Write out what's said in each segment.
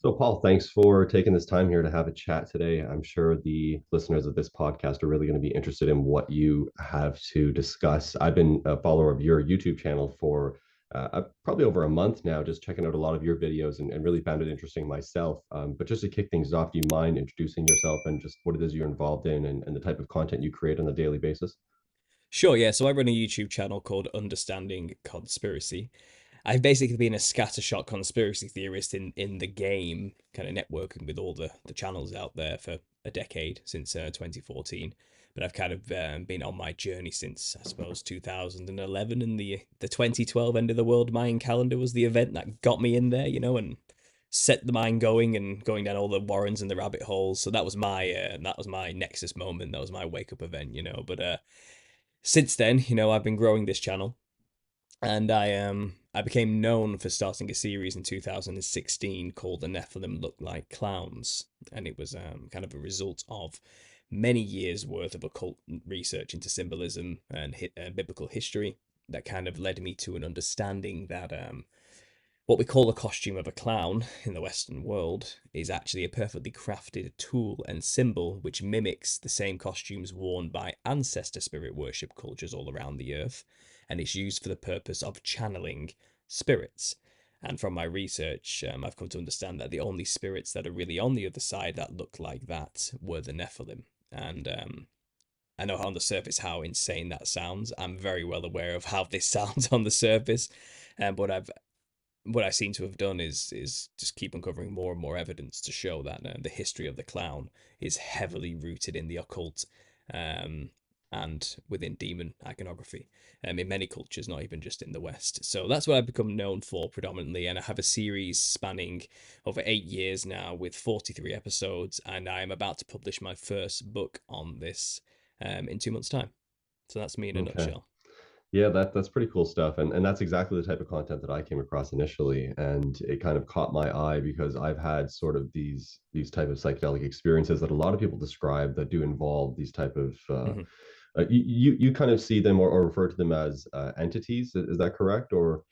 So, Paul, thanks for taking this time here to have a chat today. I'm sure the listeners of this podcast are really going to be interested in what you have to discuss. I've been a follower of your YouTube channel for probably over a month now, just checking out a lot of your videos and really found it interesting myself. But just to kick things off, do you mind introducing yourself and just what it is you're involved in and the type of content you create on a daily basis? Sure, yeah. So I run a YouTube channel called Understanding Conspiracy. I've basically been a scattershot conspiracy theorist in the game, kind of networking with all the channels out there for a decade since 2014. But I've kind of been on my journey since, I suppose, 2011, and the 2012 end of the world Mayan calendar was the event that got me in there, and set the mind going and going down all the warrens and the rabbit holes. So that was my nexus moment. That was my wake up event. But since then, I've been growing this channel, and I became known for starting a series in 2016 called the Nephilim Looked Like Clowns, and it was kind of a result of many years worth of occult research into symbolism and biblical history that kind of led me to an understanding that what we call the costume of a clown in the Western world is actually a perfectly crafted tool and symbol which mimics the same costumes worn by ancestor spirit worship cultures all around the earth, and it's used for the purpose of channeling spirits. And from my research, I've come to understand that the only spirits that are really on the other side that look like that were the Nephilim. And I know on the surface how insane that sounds. I'm very well aware of how this sounds on the surface, but what I seem to have done is just keep uncovering more and more evidence to show that the history of the clown is heavily rooted in the occult, um, and within demon iconography, in many cultures, not even just in the West. So that's what I've become known for predominantly, and I have a series spanning over 8 years now with 43 episodes, and I am about to publish my first book on this in 2 months' time. So that's me in a Okay. nutshell. Yeah, that's pretty cool stuff, and that's exactly the type of content that I came across initially, and it kind of caught my eye because I've had sort of these type of psychedelic experiences that a lot of people describe that do involve these type of Mhm. you kind of see them or refer to them as entities. Is that correct? Or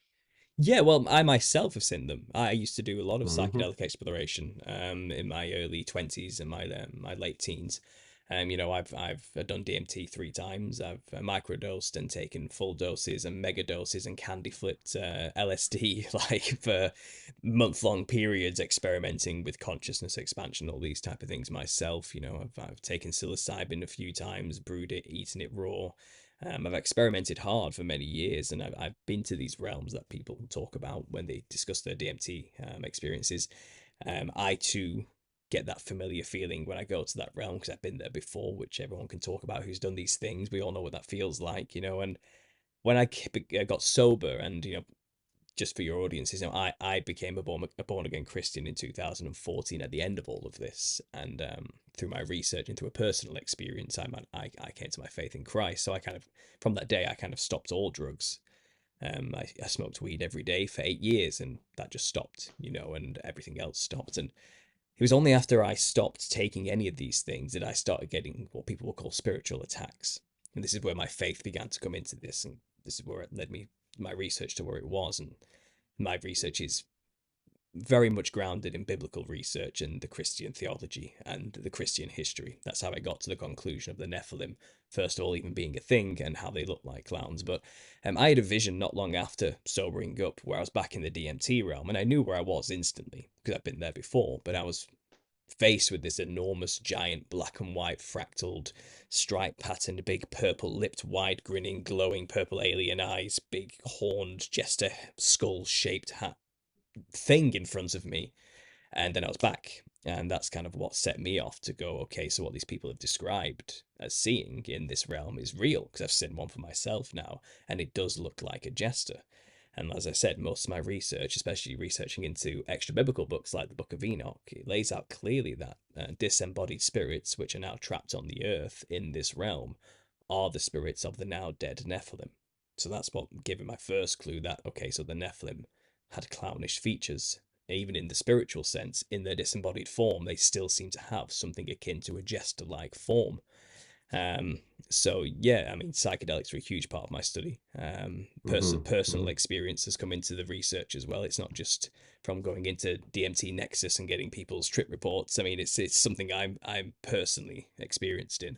Yeah, well, I myself have seen them. I used to do a lot of Mhm. psychedelic exploration in my early 20s and my late teens. I've done DMT 3 times. I've microdosed and taken full doses and mega doses and candy flipped LSD like for month-long periods, experimenting with consciousness expansion, all these type of things myself. I've taken psilocybin a few times, brewed it, eaten it raw. I've experimented hard for many years, and I've been to these realms that people talk about when they discuss their DMT experiences. I too get that familiar feeling when I go to that realm because I've been there before, which everyone can talk about who's done these things. We all know what that feels like. And when I got sober and just for your audiences, I became a born again Christian in 2014 at the end of all of this, and through my research and through a personal experience, I came to my faith in Christ. So I kind of from that day I kind of stopped all drugs. I smoked weed every day for 8 years, and that just stopped, and everything else stopped. And it was only after I stopped taking any of these things that I started getting what people will call spiritual attacks. And this is where my faith began to come into this, and this is where it led me my research to where it was. And my research is very much grounded in biblical research and the Christian theology and the Christian history. That's how I got to the conclusion of the Nephilim, first of all, even being a thing and how they look like clowns. But I had a vision not long after sobering up where I was back in the DMT realm, and I knew where I was instantly because I've been there before, but I was faced with this enormous, giant, black and white, fractaled, stripe patterned, big purple lipped, wide grinning, glowing purple alien eyes, big horned, jester skull shaped hat thing in front of me. And then I was back. And that's kind of what set me off to go, okay, so what these people have described as seeing in this realm is real, because I've seen one for myself now, and it does look like a jester. And as I said, most of my research, especially researching into extra biblical books like the Book of Enoch, it lays out clearly that disembodied spirits, which are now trapped on the earth in this realm, are the spirits of the now dead Nephilim. So that's what gave me my first clue that, okay, so the Nephilim had clownish features. Even in the spiritual sense, in their disembodied form, they still seem to have something akin to a jester like form. Um, So yeah, I mean, psychedelics are a huge part of my study. Personal Hmm. experience has come into the research as well. It's not just from going into DMT Nexus and getting people's trip reports. I mean, it's something I'm personally experienced in.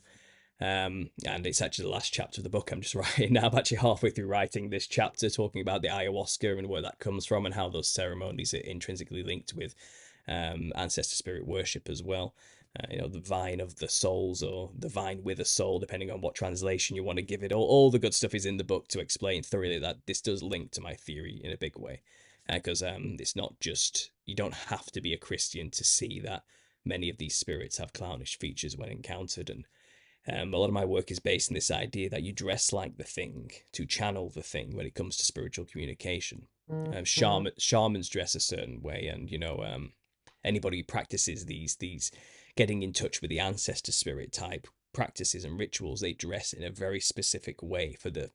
And it's actually the last chapter of the book I'm just writing now. I'm actually halfway through writing this chapter, talking about the ayahuasca and where that comes from and how those ceremonies are intrinsically linked with ancestor spirit worship as well. The vine of the souls, or the vine with a soul, depending on what translation you want to give it. All the good stuff is in the book to explain thoroughly that this does link to my theory in a big way. Because it's not just, you don't have to be a Christian to see that many of these spirits have clownish features when encountered. And a lot of my work is based on this idea that you dress like the thing to channel the thing when it comes to spiritual communication. Shamans dress a certain way, and anybody who practices these getting in touch with the ancestor spirit type practices and rituals, they dress in a very specific way for the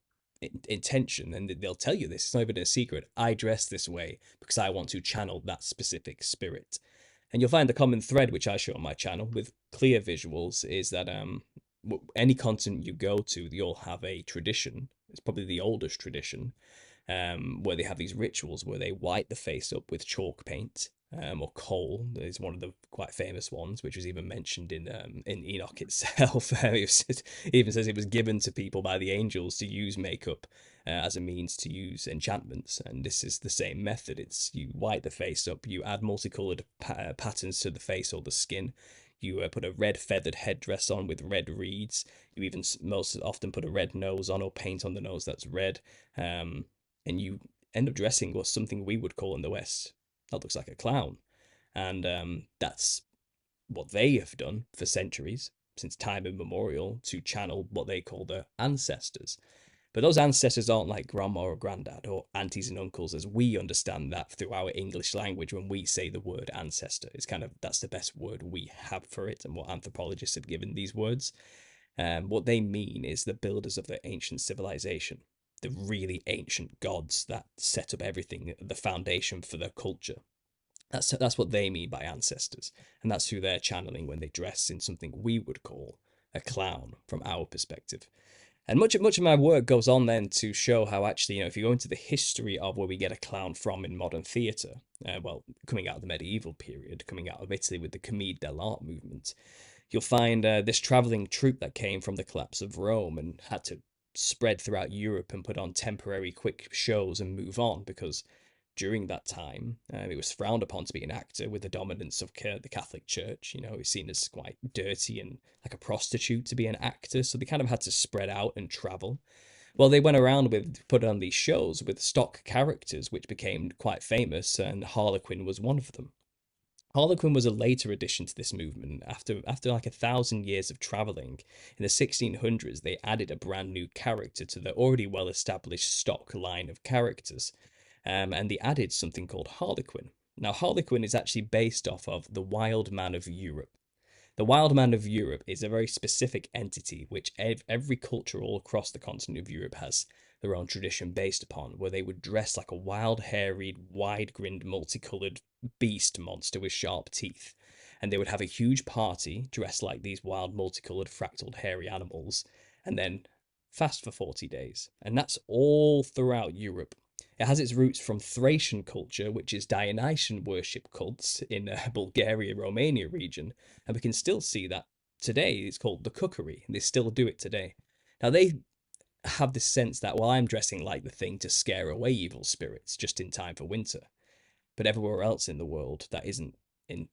intention, and they'll tell you this. It's not even a secret. I dress this way because I want to channel that specific spirit. And you'll find the common thread, which I show on my channel with clear visuals, is that any continent you go to, you'll have a tradition. It's probably the oldest tradition, where they have these rituals where they white the face up with chalk paint, or coal is one of the quite famous ones, which was even mentioned in Enoch itself. It even says it was given to people by the angels to use makeup as a means to use enchantments, and this is the same method. It's you white the face up, you add multicolored patterns to the face or the skin. You put a red feathered headdress on with red reeds. You even most often put a red nose on, or paint on the nose that's red. And you end up dressing what something we would call in the West, that looks like a clown. And that's what they have done for centuries, since time immemorial, to channel what they call their ancestors. But those ancestors aren't like grandma or granddad or aunties and uncles as we understand that through our English language when we say the word ancestor. It's kind of, that's the best word we have for it, and what anthropologists have given these words. What they mean is the builders of the ancient civilization, the really ancient gods that set up everything, the foundation for their culture. That's what they mean by ancestors, and that's who they're channeling when they dress in something we would call a clown from our perspective. And much of my work goes on then to show how actually, if you go into the history of where we get a clown from in modern theatre, coming out of the medieval period, coming out of Italy with the Commedia dell'arte movement, you'll find this travelling troupe that came from the collapse of Rome and had to spread throughout Europe and put on temporary quick shows and move on, because during that time it was frowned upon to be an actor with the dominance of the Catholic Church. It was seen as quite dirty and like a prostitute to be an actor, so they kind of had to spread out and travel. Well, they went around with put on these shows with stock characters which became quite famous, and Harlequin was one of them. Harlequin was a later addition to this movement. After like 1,000 years of traveling, in the 1600s, they added a brand new character to the already well established stock line of characters, and they added something called Harlequin. Now, Harlequin is actually based off of the Wild Man of Europe. The Wild Man of Europe is a very specific entity which every culture all across the continent of Europe has their own tradition based upon, where they would dress like a wild, hairy, wide-grinned, multicolored beast monster with sharp teeth. And they would have a huge party dressed like these wild, multicolored, fractaled, hairy animals, and then fast for 40 days. And that's all throughout Europe. It has its roots from Thracian culture, which is Dionysian worship cults in Bulgaria, Romania region, and we can still see that today. It's called the cookery, and they still do it today. Now, they have this sense that, well, I'm dressing like the thing to scare away evil spirits just in time for winter. But everywhere else in the world that isn't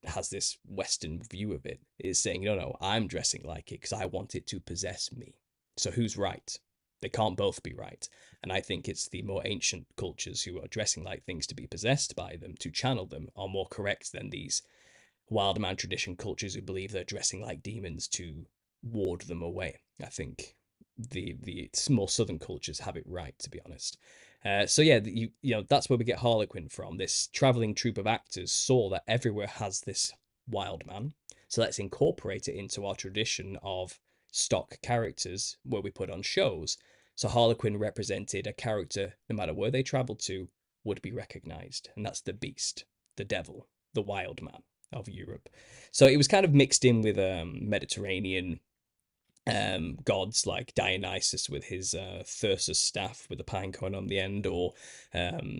has this Western view of it is saying, no, I'm dressing like it because I want it to possess me. So who's right? They can't both be right. And I think it's the more ancient cultures who are dressing like things to be possessed by them, to channel them, are more correct than these wild man tradition cultures who believe they're dressing like demons to ward them away. I think the more southern cultures have it right, to be honest. So yeah, that's where we get Harlequin from. This traveling troupe of actors saw that everywhere has this wild man, so let's incorporate it into our tradition of stock characters where we put on shows. So Harlequin represented a character, no matter where they traveled to, would be recognized, and that's the beast, the devil, the wild man of Europe. So it was kind of mixed in with Mediterranean gods like Dionysus with his Thyrsus staff with the pine cone on the end, or um,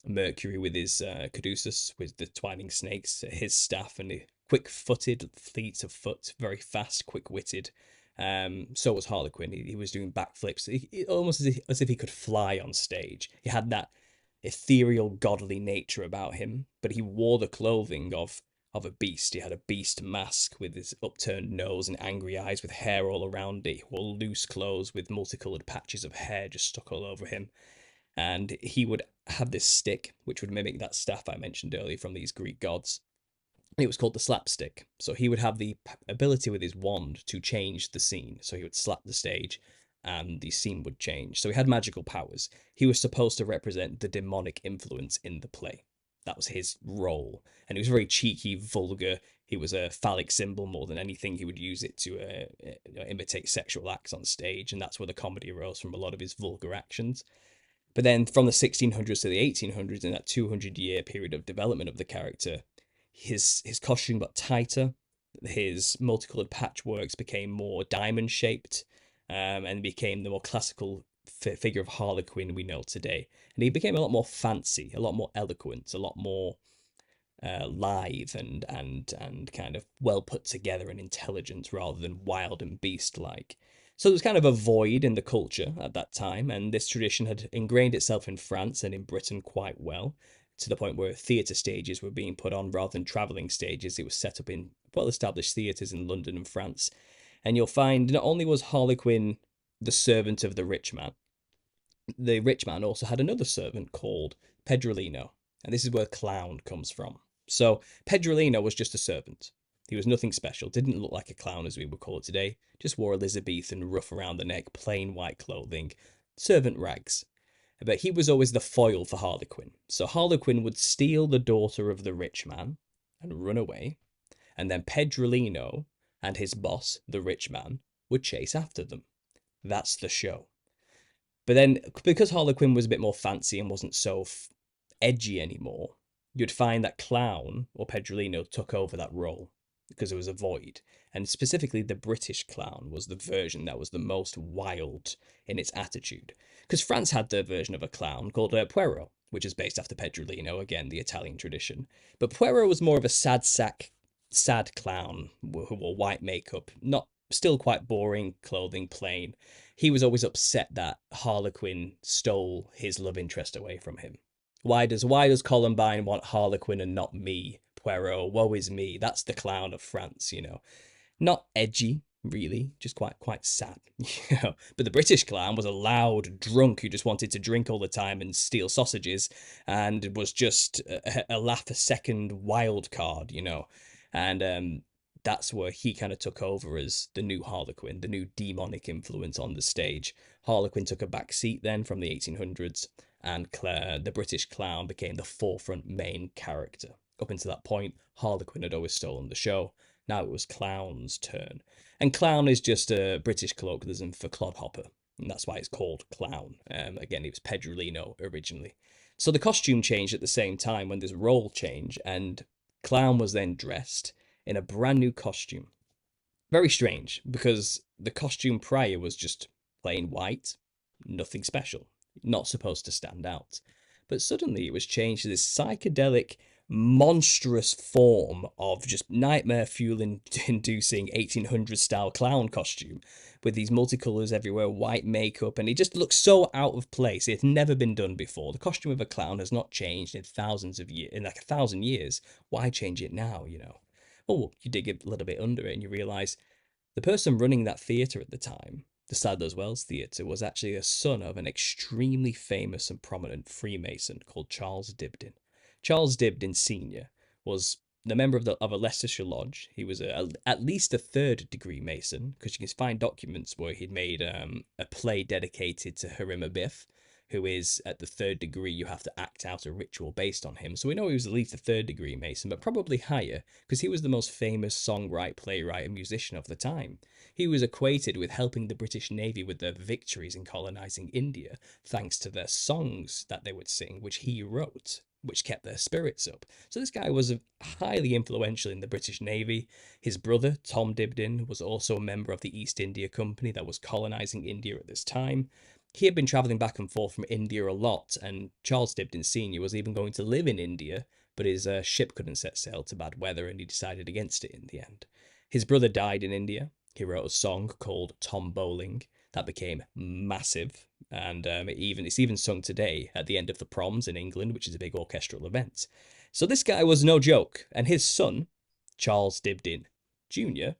Mercury with his Caduceus with the twining snakes, his staff, and quick-footed, fleet of foot, very fast, quick-witted. So was Harlequin. He was doing backflips, almost as if he could fly on stage. He had that ethereal, godly nature about him, but he wore the clothing of a beast. He had a beast mask with his upturned nose and angry eyes with hair all around it. He wore loose clothes with multicolored patches of hair just stuck all over him. And he would have this stick, which would mimic that staff I mentioned earlier from these Greek gods. It was called the slapstick. So he would have the ability with his wand to change the scene. So he would slap the stage and the scene would change. So he had magical powers. He was supposed to represent the demonic influence in the play. That was his role. And he was very cheeky, vulgar. He was a phallic symbol more than anything. He would use it to imitate sexual acts on stage. And that's where the comedy arose from, a lot of his vulgar actions. But then from the 1600s to the 1800s, in that 200-year period of development of the character, his costume got tighter. His multicolored patchworks became more diamond shaped, and became the more classical figure of Harlequin we know today. And he became a lot more fancy, a lot more eloquent, a lot more lithe and kind of well put together and intelligent, rather than wild and beast like. So there was kind of a void in the culture at that time, and this tradition had ingrained itself in France and in Britain quite well, to the point where theatre stages were being put on rather than travelling stages. It was set up in well-established theatres in London and France. And you'll find not only was Harlequin the servant of the rich man also had another servant called Pedrolino. And this is where clown comes from. So Pedrolino was just a servant. He was nothing special, didn't look like a clown as we would call it today, just wore Elizabethan ruff around the neck, plain white clothing, servant rags. But he was always the foil for Harlequin. So Harlequin would steal the daughter of the rich man and run away, and then Pedrolino and his boss, the rich man, would chase after them. That's the show. But then, because Harlequin was a bit more fancy and wasn't so edgy anymore, you'd find that Clown, or Pedrolino, took over that role because there was a void. And specifically, the British clown was the version that was the most wild in its attitude. Because France had their version of a clown called Puero, which is based after Pedrolino, again, the Italian tradition. But Puero was more of a sad clown who wore white makeup, not still quite boring clothing, plain. He was always upset that Harlequin stole his love interest away from him. Why does Columbine want Harlequin and not me? Poirot, woe is me. That's the clown of France, you know. Not edgy, really, just quite sad. You know. But the British clown was a loud drunk who just wanted to drink all the time and steal sausages, and was just a laugh a second wild card, you know. And that's where he kind of took over as the new Harlequin, the new demonic influence on the stage. Harlequin took a back seat then from the 1800s, and the British clown became the forefront main character. Up until that point, Harlequin had always stolen the show. Now it was Clown's turn. And clown is just a British colloquialism for clodhopper, and that's why it's called clown. Again, it was Pedrolino originally. So the costume changed at the same time when this role changed, and Clown was then dressed in a brand new costume. Very strange, because the costume prior was just plain white, nothing special, not supposed to stand out. But suddenly it was changed to this psychedelic, monstrous form of just nightmare fuel inducing 1800s style clown costume with these multicolours everywhere, white makeup, and it just looks so out of place. It's never been done before. The costume of a clown has not changed in thousands of years, in like 1,000 years. Why change it now, you know? Well, you dig a little bit under it and you realise the person running that theatre at the time, the Sadler's Wells Theatre, was actually a son of an extremely famous and prominent Freemason called Charles Dibdin. Charles Dibdin Sr. was the member of a Leicestershire lodge. He was at least a third-degree Mason, because you can find documents where he'd made a play dedicated to Harima Biff, who is at the third degree. You have to act out a ritual based on him. So we know he was at least a third-degree Mason, but probably higher, because he was the most famous songwriter, playwright, and musician of the time. He was equated with helping the British Navy with their victories in colonising India, thanks to their songs that they would sing, which he wrote. which kept their spirits up. So this guy was highly influential in the British Navy. His brother, Tom Dibdin, was also a member of the East India Company that was colonizing India at this time. He had been traveling back and forth from India a lot, and Charles Dibdin Sr. was even going to live in India, but his ship couldn't set sail to bad weather, and he decided against it in the end. His brother died in India. He wrote a song called Tom Bowling that became massive, and it's even sung today at the end of the proms in England, which is a big orchestral event. So this guy was no joke, and his son, Charles Dibdin Jr.,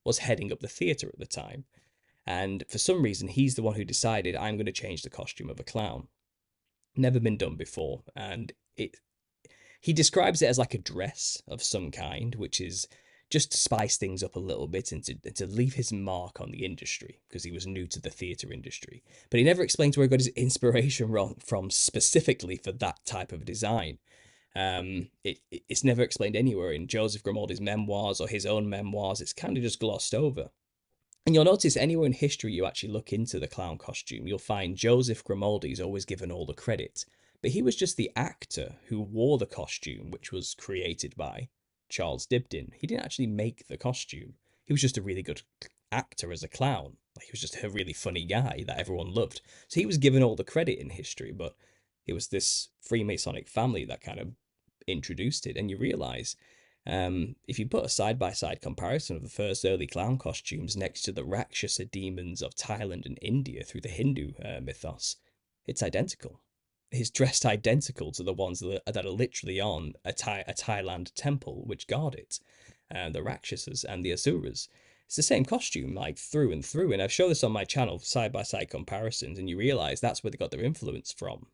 was heading up the theatre at the time. And for some reason, he's the one who decided, I'm going to change the costume of a clown. Never been done before, and he describes it as like a dress of some kind, which is just to spice things up a little bit and to leave his mark on the industry, because he was new to the theatre industry. But he never explains where he got his inspiration from specifically for that type of design. It's never explained anywhere in Joseph Grimaldi's memoirs or his own memoirs. It's kind of just glossed over. And you'll notice anywhere in history you actually look into the clown costume, you'll find Joseph Grimaldi is always given all the credit. But he was just the actor who wore the costume, which was created by Charles Dibdin. He didn't actually make the costume. He was just a really good actor as a clown. Like, he was just a really funny guy that everyone loved. So he was given all the credit in history, but it was this Freemasonic family that kind of introduced it. And you realize, if you put a side-by-side comparison of the first early clown costumes next to the Rakshasa demons of Thailand and India through the Hindu mythos, it's identical. He's dressed identical to the ones that are literally on a Thailand temple which guard it, the Rakshasas and the Asuras. It's the same costume, like through and through. And I've shown this on my channel, side by side comparisons, and you realize that's where they got their influence from.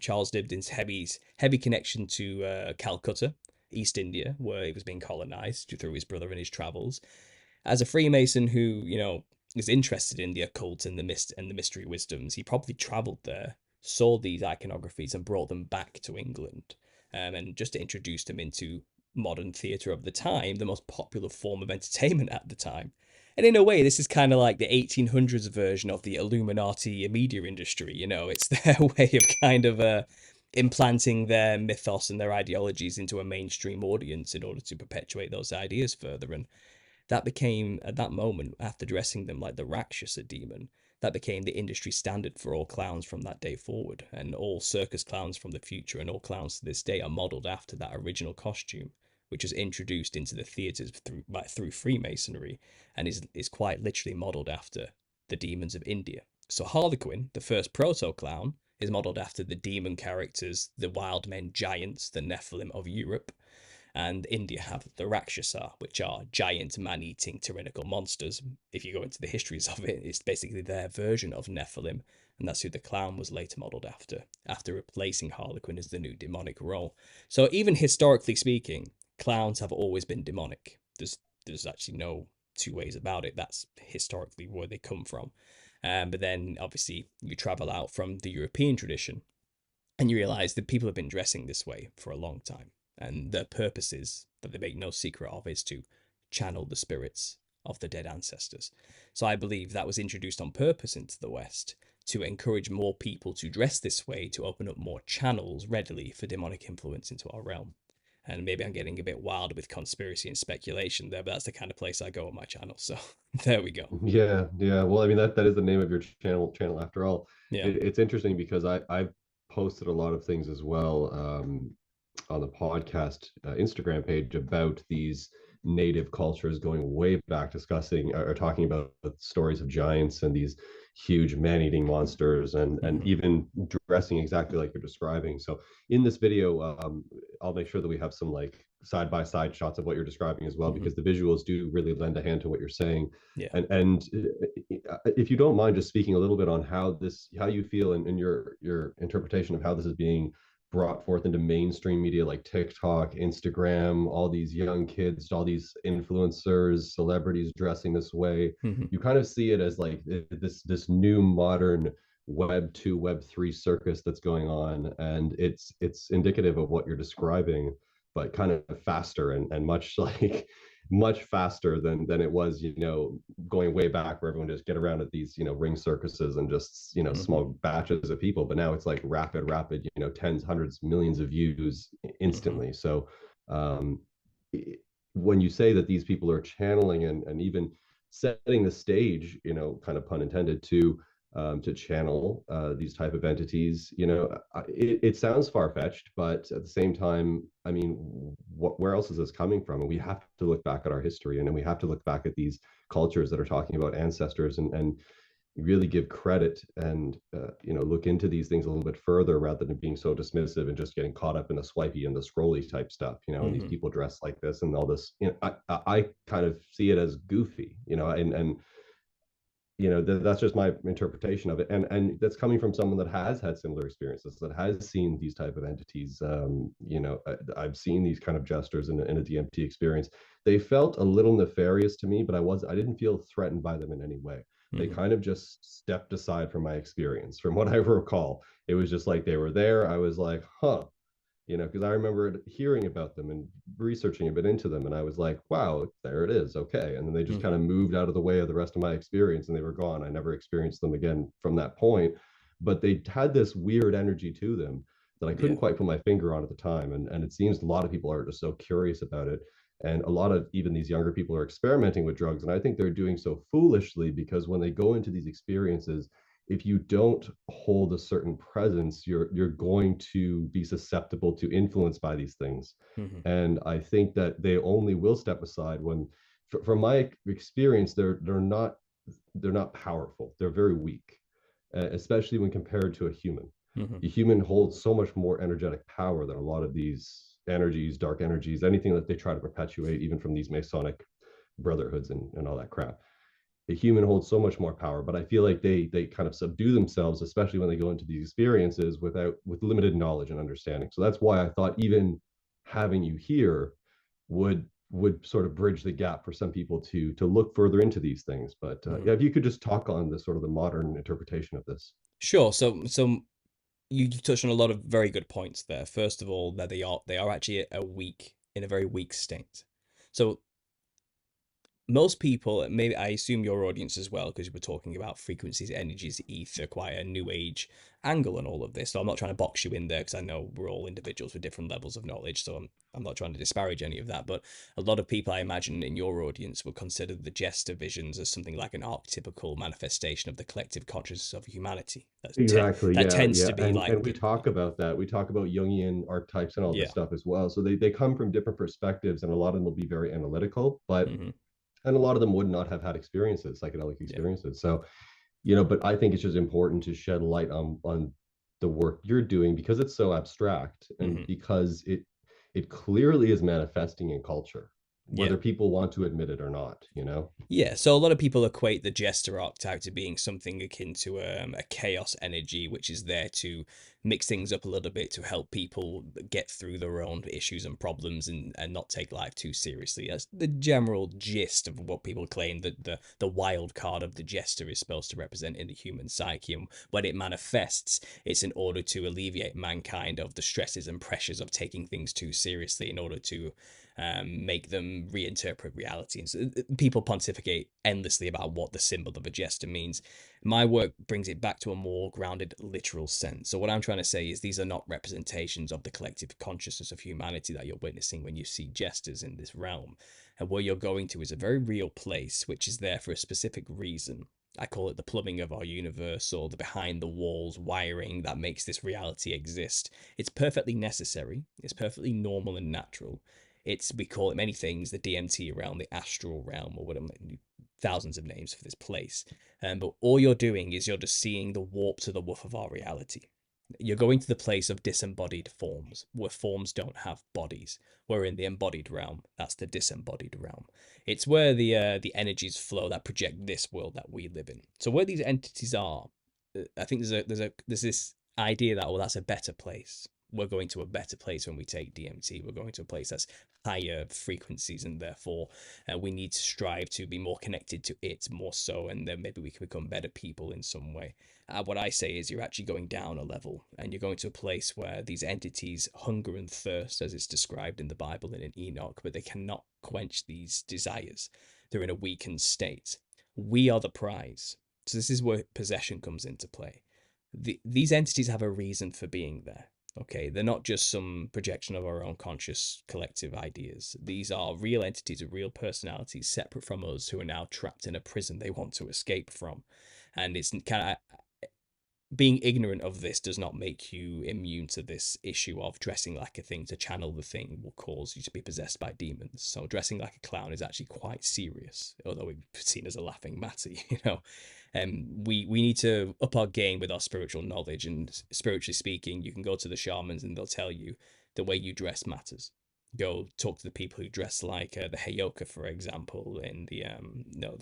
Charles Dibdin's heavy connection to Calcutta, East India, where he was being colonized through his brother and his travels. As a Freemason who, is interested in the occult and the mystery wisdoms, he probably traveled there, saw these iconographies and brought them back to England, and just introduced them into modern theatre of the time, the most popular form of entertainment at the time. And in a way, this is kind of like the 1800s version of the Illuminati media industry. It's their way of kind of implanting their mythos and their ideologies into a mainstream audience in order to perpetuate those ideas further. And that became, at that moment, after dressing them like the Rakshasa demon, that became the industry standard for all clowns from that day forward. And all circus clowns from the future and all clowns to this day are modelled after that original costume, which was introduced into the theatres through Freemasonry, and is quite literally modelled after the demons of India. So Harlequin, the first proto-clown, is modelled after the demon characters, the wild men giants, the Nephilim of Europe. And India have the Rakshasa, which are giant man-eating tyrannical monsters. If you go into the histories of it, it's basically their version of Nephilim, and that's who the clown was later modelled after replacing Harlequin as the new demonic role. So even historically speaking, clowns have always been demonic. There's actually no two ways about it. That's historically where they come from. But then, obviously, you travel out from the European tradition, and you realise that people have been dressing this way for a long time. And their purpose is, that they make no secret of, is to channel the spirits of the dead ancestors. So I believe that was introduced on purpose into the West to encourage more people to dress this way, to open up more channels readily for demonic influence into our realm. And maybe I'm getting a bit wild with conspiracy and speculation there, but that's the kind of place I go on my channel. So there we go. Yeah, yeah. Well, I mean, that is the name of your channel after all. Yeah. It's interesting because I've posted a lot of things as well, on the podcast Instagram page about these native cultures going way back, discussing or talking about stories of giants and these huge man-eating monsters, and even dressing exactly like you're describing. So in this video, I'll make sure that we have some like side-by-side shots of what you're describing as well, because the visuals do really lend a hand to what you're saying. Yeah. And if you don't mind just speaking a little bit on how you feel and your interpretation of how this is being brought forth into mainstream media like TikTok, Instagram, all these young kids, all these influencers, celebrities dressing this way. You kind of see it as like this new modern Web 2, Web 3 circus that's going on, and it's indicative of what you're describing. but kind of faster and much like much faster than it was, going way back where everyone just get around at these, ring circuses and just, Hmm. small batches of people. But now it's like rapid, tens, hundreds, millions of views Hmm. instantly. So um, when you say that these people are channeling and even setting the stage, kind of pun intended, to channel these type of entities, it sounds far fetched, but at the same time, I mean, where else is this coming from? And we have to look back at our history, and then we have to look back at these cultures that are talking about ancestors, and really give credit and look into these things a little bit further rather than being so dismissive and just getting caught up in the swipey and the scrolly type stuff, and these Hmm. people dress like this and all this. I kind of see it as goofy, and that's just my interpretation of it, and that's coming from someone that has had similar experiences, that has seen these type of entities. I've seen these kind of jesters in a DMT experience. They felt a little nefarious to me, but I didn't feel threatened by them in any way. They Hmm. kind of just stepped aside from my experience. From what I recall, it was just like they were there. I was like, huh, because I remember hearing about them and researching a bit into them, and I was like, wow, there it is, okay. And then they just kind Hmm. of moved out of the way of the rest of my experience, and they were gone. I never experienced them again from that point, but they had this weird energy to them that I Yeah. couldn't quite put my finger on at the time, and it seems a lot of people are just so curious about it. And a lot of even these younger people are experimenting with drugs, and I think they're doing so foolishly, because when they go into these experiences, if you don't hold a certain presence, you're going to be susceptible to influence by these things. Hmm. And I think that they only will step aside when, from my experience, they're not powerful. They're very weak, especially when compared to a human. Hmm. A human holds so much more energetic power than a lot of these energies, dark energies, anything that they try to perpetuate, even from these Masonic brotherhoods and all that crap. A human holds so much more power, but I feel like they kind of subdue themselves, especially when they go into these experiences with limited knowledge and understanding. So that's why I thought even having you here would sort of bridge the gap for some people to look further into these things. But Hmm. yeah, if you could just talk on the sort of the modern interpretation of this. Sure. So you touched on a lot of very good points there. First of all, that they are actually a weak in a very weak state. So most people, maybe I assume your audience as well, because we're talking about frequencies, energies, ether, quite a new age angle and all of this. So I'm not trying to box you in there, because I know we're all individuals with different levels of knowledge. So I'm not trying to disparage any of that. But a lot of people, I imagine, in your audience would consider the Jester visions as something like an archetypical manifestation of the collective consciousness of humanity. Exactly. That Yeah. tends Yeah. to be And like we the talk about that. We talk about Jungian archetypes and all this yeah. stuff as well. So they come from different perspectives, and a lot of them will be very analytical, but Hmm. and a lot of them would not have had experiences, psychedelic Yeah. experiences. So but I think it's just important to shed light on the work you're doing, because it's so abstract, and Hmm. because it clearly is manifesting in culture, Yeah. whether people want to admit it or not. Yeah, so a lot of people equate the Jester archetype to being something akin to a chaos energy, which is there to mix things up a little bit to help people get through their own issues and problems and not take life too seriously. That's the general gist of what people claim that the wild card of the Jester is supposed to represent in the human psyche. And when it manifests, it's in order to alleviate mankind of the stresses and pressures of taking things too seriously in order to make them reinterpret reality. And so people pontificate endlessly about what the symbol of a jester means. My work brings it back to a more grounded, literal sense. So what I'm trying to say is these are not representations of the collective consciousness of humanity that you're witnessing when you see jesters in this realm. And where you're going to is a very real place, which is there for a specific reason. I call it the plumbing of our universe, or the behind the walls wiring that makes this reality exist. It's perfectly necessary, it's perfectly normal and natural. We call it many things, the DMT realm, the astral realm, or whatever, thousands of names for this place. But all you're doing is you're just seeing the warp to the woof of our reality. You're going to the place of disembodied forms, where forms don't have bodies. We're in the embodied realm. That's the disembodied realm. It's where the energies flow that project this world that we live in. So where these entities are, I think there's this idea that, oh, that's a better place. We're going to a better place when we take DMT. We're going to a place that's higher frequencies, and therefore we need to strive to be more connected to it more so, and then maybe we can become better people in some way. What I say is you're actually going down a level, and you're going to a place where these entities hunger and thirst, as it's described in the Bible and in Enoch, but they cannot quench these desires. They're in a weakened state. We are the prize. So this is where possession comes into play. These entities have a reason for being there. Okay, they're not just some projection of our own conscious collective ideas. These are real entities with real personalities, separate from us, who are now trapped in a prison they want to escape from. And it's kind of being ignorant of this does not make you immune to this issue of dressing like a thing to channel the thing will cause you to be possessed by demons. So dressing like a clown is actually quite serious, although it's seen as a laughing matter, you know. We need to up our game with our spiritual knowledge, and spiritually speaking, you can go to the shamans and they'll tell you the way you dress matters. Go talk to the people who dress like the Heyoka, for example, in the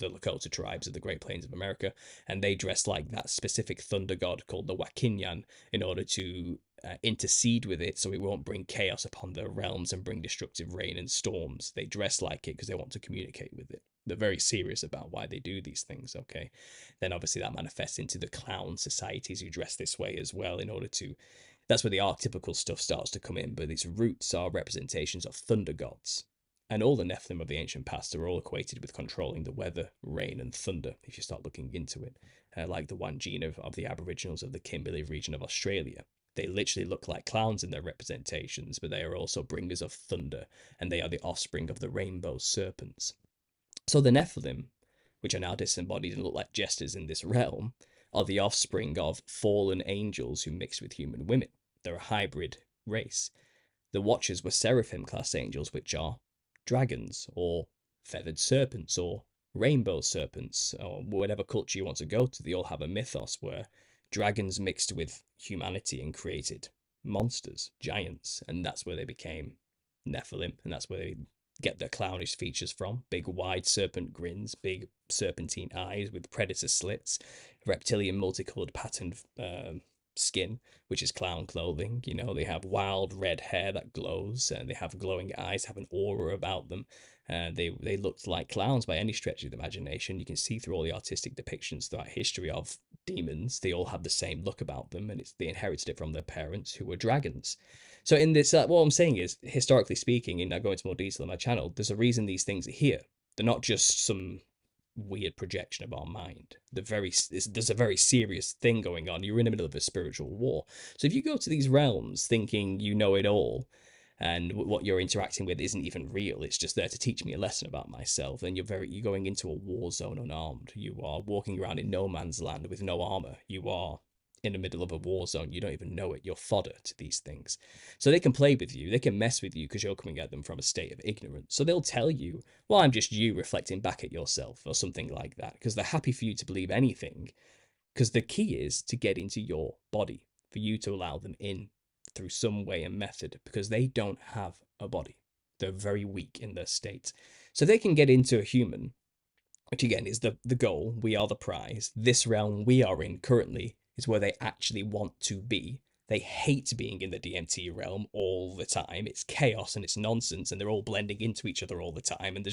Lakota tribes of the Great Plains of America, and they dress like that specific thunder god called the Wakinyan in order to intercede with it so it won't bring chaos upon their realms and bring destructive rain and storms. They dress like it because they want to communicate with it. They're very serious about why they do these things, okay? Then obviously that manifests into the clown societies who dress this way as well in order to... That's where the archetypical stuff starts to come in, but its roots are representations of thunder gods. And all the Nephilim of the ancient past are all equated with controlling the weather, rain, and thunder, if you start looking into it. Like the Wangina of the Aboriginals of the Kimberley region of Australia. They literally look like clowns in their representations, but they are also bringers of thunder, and they are the offspring of the rainbow serpents. So the Nephilim, which are now disembodied and look like jesters in this realm, are the offspring of fallen angels who mixed with human women. They're a hybrid race. The Watchers were seraphim-class angels, which are dragons, or feathered serpents, or rainbow serpents, or whatever culture you want to go to. They all have a mythos where dragons mixed with humanity and created monsters, giants, and that's where they became Nephilim, and that's where they get their clownish features from. Big wide serpent grins, big serpentine eyes with predator slits, reptilian multicolored patterned skin, which is clown clothing. You know, they have wild red hair that glows, and they have glowing eyes, have an aura about them. They looked like clowns by any stretch of the imagination. You can see through all the artistic depictions throughout history of demons. They all have the same look about them, and they inherited it from their parents, who were dragons. So in this, what I'm saying is, historically speaking, and I go into more detail on my channel, there's a reason these things are here. They're not just some weird projection of our mind. There's a very serious thing going on. You're in the middle of a spiritual war. So if you go to these realms thinking you know it all, and what you're interacting with isn't even real, it's just there to teach me a lesson about myself, then you're going into a war zone unarmed. You are walking around in no man's land with no armor. You are in the middle of a war zone. You don't even know it. You're fodder to these things. So they can play with you. They can mess with you because you're coming at them from a state of ignorance. So they'll tell you, well, I'm just you reflecting back at yourself, or something like that, because they're happy for you to believe anything, because the key is to get into your body, for you to allow them in through some way and method, because they don't have a body. They're very weak in their state. So they can get into a human, which again is the goal. We are the prize. This realm we are in currently is where they actually want to be. They hate being in the DMT realm all the time. It's chaos and it's nonsense, and they're all blending into each other all the time, and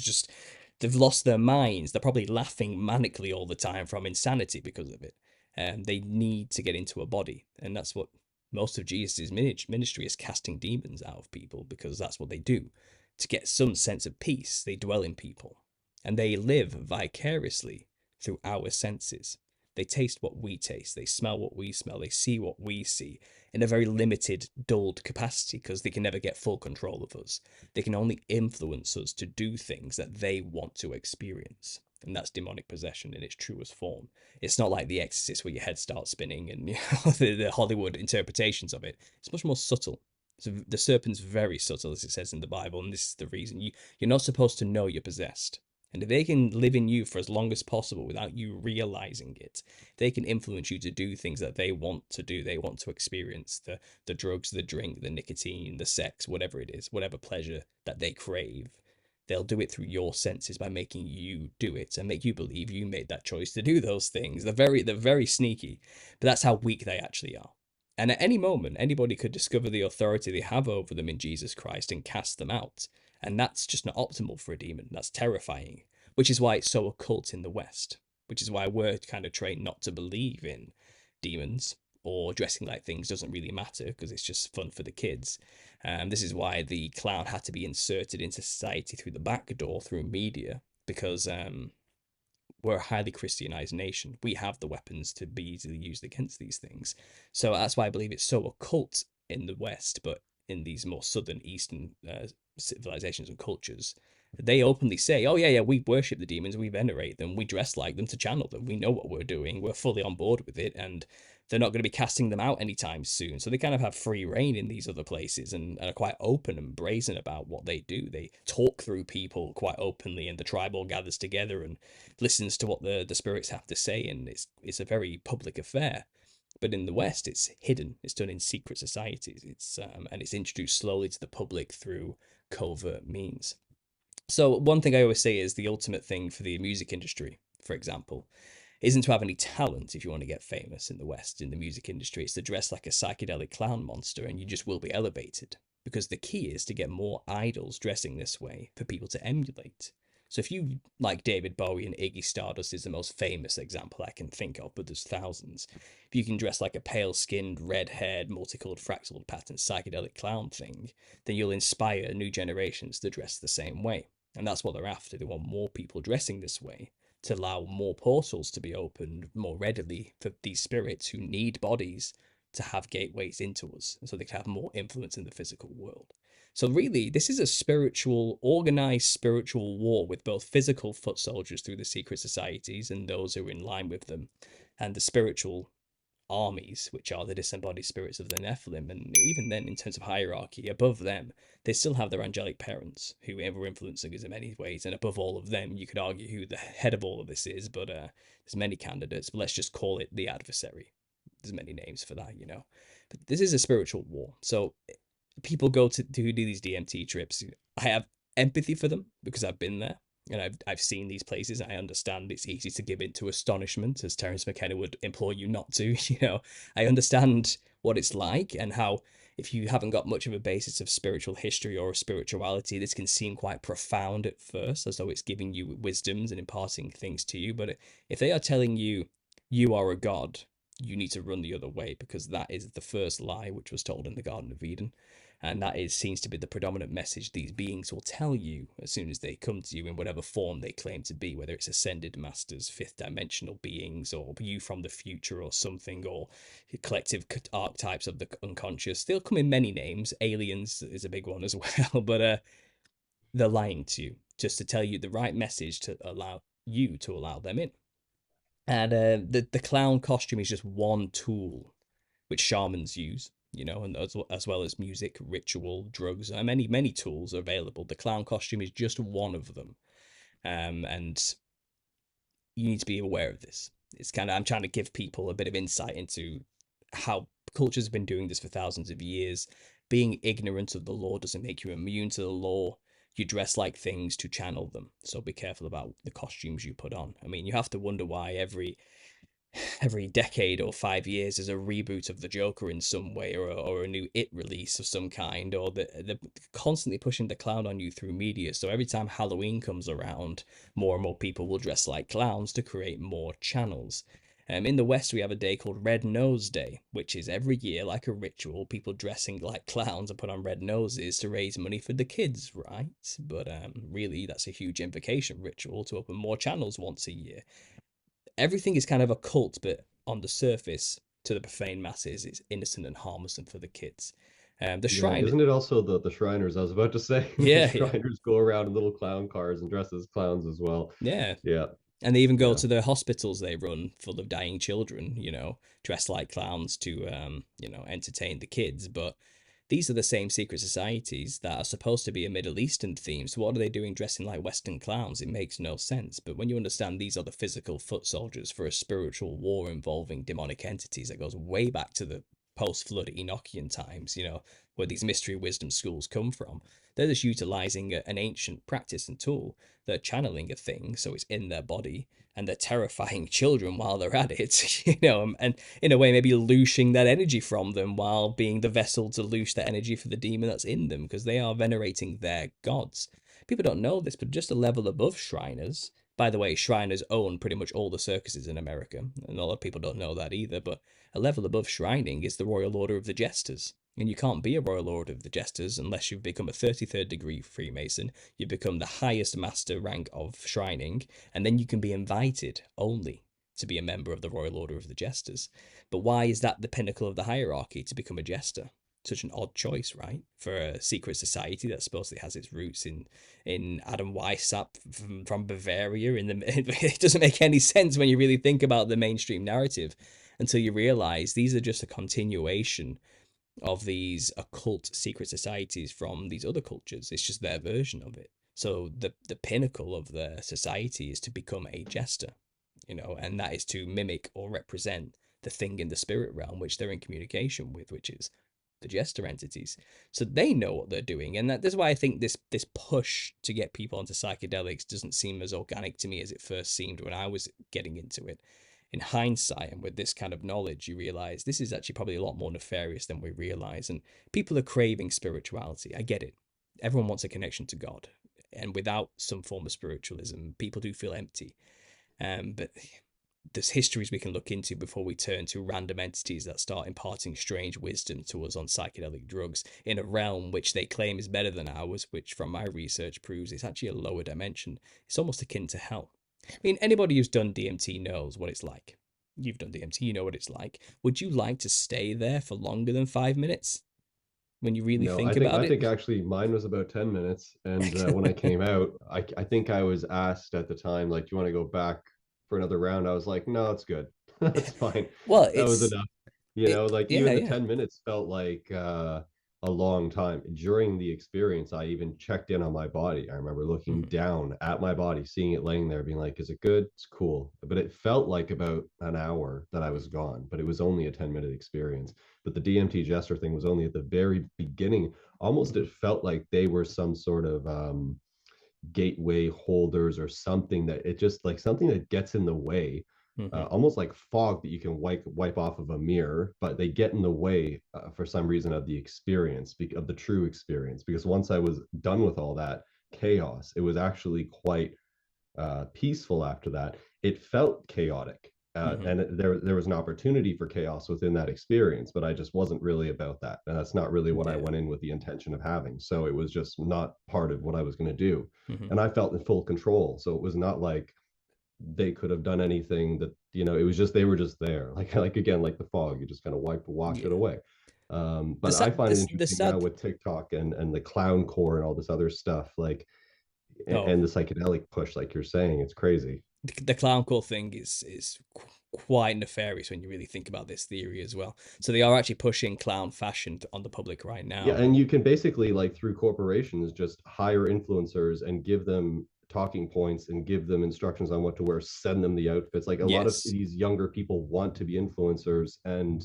they've lost their minds. They're probably laughing manically all the time from insanity because of it. And they need to get into a body, and that's what most of Jesus' ministry is, casting demons out of people, because that's what they do. To get some sense of peace, they dwell in people, and they live vicariously through our senses. They taste what we taste, they smell what we smell, they see what we see, in a very limited, dulled capacity, because they can never get full control of us. They can only influence us to do things that they want to experience. And that's demonic possession in its truest form. It's not like The Exorcist, where your head starts spinning and the Hollywood interpretations of it. It's much more subtle. So the serpent's very subtle, as it says in the Bible, and this is the reason. You're not supposed to know you're possessed. And if they can live in you for as long as possible without you realizing it, they can influence you to do things that they want to do. They want to experience the drugs, the drink, the nicotine, the sex, whatever it is, whatever pleasure that they crave. They'll do it through your senses by making you do it and make you believe you made that choice to do those things. They're very sneaky, but that's how weak they actually are. And at any moment, anybody could discover the authority they have over them in Jesus Christ and cast them out. And that's just not optimal for a demon. That's terrifying, which is why it's so occult in the West, which is why we're kind of trained not to believe in demons, or dressing like things doesn't really matter because it's just fun for the kids. This is why the clown had to be inserted into society through the back door through media, because we're a highly Christianized nation. We have the weapons to be easily used against these things. So that's why I believe it's so occult in the West, but in these more southern Eastern civilizations and cultures, they openly say, oh, yeah, we worship the demons, we venerate them, we dress like them to channel them, we know what we're doing, we're fully on board with it, and they're not going to be casting them out anytime soon. So they kind of have free reign in these other places, and are quite open and brazen about what they do. They talk through people quite openly, and the tribe all gathers together and listens to what the spirits have to say, and it's a very public affair. But in the West, it's hidden. It's done in secret societies. And it's introduced slowly to the public through covert means. So one thing I always say is the ultimate thing for the music industry, for example, isn't to have any talent if you want to get famous in the West, in the music industry. It's to dress like a psychedelic clown monster and you just will be elevated. Because the key is to get more idols dressing this way for people to emulate. So if you like David Bowie, and Iggy Stardust is the most famous example I can think of, but there's thousands. If you can dress like a pale-skinned, red-haired, multicolored fractal pattern psychedelic clown thing, then you'll inspire new generations to dress the same way. And that's what they're after. They want more people dressing this way to allow more portals to be opened more readily for these spirits who need bodies to have gateways into us, so they can have more influence in the physical world. So really, this is a spiritual, organized spiritual war with both physical foot soldiers through the secret societies and those who are in line with them, and the spiritual armies, which are the disembodied spirits of the Nephilim. And even then, in terms of hierarchy, above them, they still have their angelic parents, who were influencing us in many ways. And above all of them, you could argue who the head of all of this is, but there's many candidates. But let's just call it the adversary. There's many names for that, you know. But this is a spiritual war. So people go to do these DMT trips. I have empathy for them because I've been there. And I've seen these places. I understand it's easy to give into astonishment, as Terence McKenna would implore you not to. You know, I understand what it's like, and how if you haven't got much of a basis of spiritual history or spirituality, this can seem quite profound at first, as though it's giving you wisdoms and imparting things to you. But if they are telling you you are a god, you need to run the other way, because that is the first lie which was told in the Garden of Eden. And that seems to be the predominant message these beings will tell you as soon as they come to you in whatever form they claim to be, whether it's ascended masters, fifth dimensional beings, or you from the future or something, or collective archetypes of the unconscious. They'll come in many names. Aliens is a big one as well, but they're lying to you just to tell you the right message to allow you to allow them in. And the clown costume is just one tool which shamans use, you know, and as well as music, ritual, drugs, and many tools are available. The clown costume is just one of them, and you need to be aware of this. It's kind of, I'm trying to give people a bit of insight into how cultures have been doing this for thousands of years. Being ignorant of the law doesn't make you immune to the law. You dress like things to channel them, so be careful about the costumes you put on. I mean, you have to wonder why every decade or 5 years is a reboot of the Joker in some way, or a new It release of some kind, or they're constantly pushing the clown on you through media. So every time Halloween comes around, more and more people will dress like clowns to create more channels. In the West, we have a day called Red Nose Day, which is every year, like a ritual, people dressing like clowns and put on red noses to raise money for the kids, right? But really, that's a huge invocation ritual to open more channels once a year. Everything is kind of a cult, but on the surface, to the profane masses, it's innocent and harmless, and for the kids. The Yeah, shrine, isn't it also the Shriners? I was about to say the yeah, yeah, Shriners go around in little clown cars and dress as clowns as well. yeah. Yeah, And they even go yeah. to the hospitals they run full of dying children, you know, dressed like clowns to, you know, entertain the kids. But these are the same secret societies that are supposed to be a Middle Eastern theme. So what are they doing dressing like Western clowns? It makes no sense. But when you understand these are the physical foot soldiers for a spiritual war involving demonic entities that goes way back to the post-flood Enochian times, where these mystery wisdom schools come from. They're just utilizing an ancient practice and tool. They're channeling a thing, so it's in their body, and they're terrifying children while they're at it, and in a way maybe loosing that energy from them while being the vessel to loose that energy for the demon that's in them, because they are venerating their gods. People don't know this, but just a level above Shriners. By the way, Shriners own pretty much all the circuses in America, and a lot of people don't know that either, but a level above Shrining is the Royal Order of the Jesters. And you can't be a Royal Order of the Jesters unless you've become a 33rd degree Freemason, you become the highest master rank of Shrining, and then you can be invited only to be a member of the Royal Order of the Jesters. But why is that the pinnacle of the hierarchy, to become a Jester? Such an odd choice, right? For a secret society that supposedly has its roots in Adam Weishaupt from Bavaria. It doesn't make any sense when you really think about the mainstream narrative, until you realize these are just a continuation of these occult secret societies from these other cultures. It's just their version of it. So the pinnacle of their society is to become a jester, and that is to mimic or represent the thing in the spirit realm which they're in communication with, which is the jester entities. So they know what they're doing, and that's why I think this push to get people onto psychedelics doesn't seem as organic to me as it first seemed when I was getting into it. In hindsight, and with this kind of knowledge, you realize this is actually probably a lot more nefarious than we realize. And people are craving spirituality. I get it. Everyone wants a connection to God, and without some form of spiritualism, people do feel empty. But there's histories we can look into before we turn to random entities that start imparting strange wisdom to us on psychedelic drugs in a realm which they claim is better than ours, which from my research proves it's actually a lower dimension. It's almost akin to hell. I mean, anybody who's done DMT knows what it's like. You've done DMT, you know what it's like. Would you like to stay there for longer than 5 minutes when you really No, think I think about I it? think actually mine was about 10 minutes. And when I came out, I think I was asked at the time, like, do you want to go back for another round? I was like, no, it's good. That's fine. Well, That was it's enough. it. Like Yeah, even the yeah. 10 minutes felt like a long time. During the experience, I even checked in on my body. I remember looking Mhm. down at my body, seeing it laying there, being like, is it good? It's cool. But it felt like about an hour that I was gone, but it was only a 10-minute experience. But the DMT Jester thing was only at the very beginning. Almost it felt like they were some sort of gateway holders or something, that it just like something that gets in the way, Mhm. almost like fog that you can wipe off of a mirror, but they get in the way for some reason of the experience, of the true experience. Because once I was done with all that chaos, it was actually quite peaceful after that. It felt chaotic. Mhm. There was an opportunity for chaos within that experience, but I just wasn't really about that, and that's not really what I Yeah. went in with the intention of having. So it was just not part of what I was going to do, Mhm. and I felt in full control. So it was not like they could have done anything that it was just they were just there, like again, like the fog, you just kind of wash it Yeah. away. The But I sad, find it the interesting now sad. with TikTok and the clown core and all this other stuff, like Oh, and the psychedelic push, like you're saying, it's crazy. the clown core thing is quite nefarious when you really think about this theory as well. So they are actually pushing clown fashion on the public right Yeah, now, and and you can basically, like, through corporations, just hire influencers and give them talking points and give them instructions on what to wear, send them the outfits. Like a lot of yes. these younger people want to be influencers, and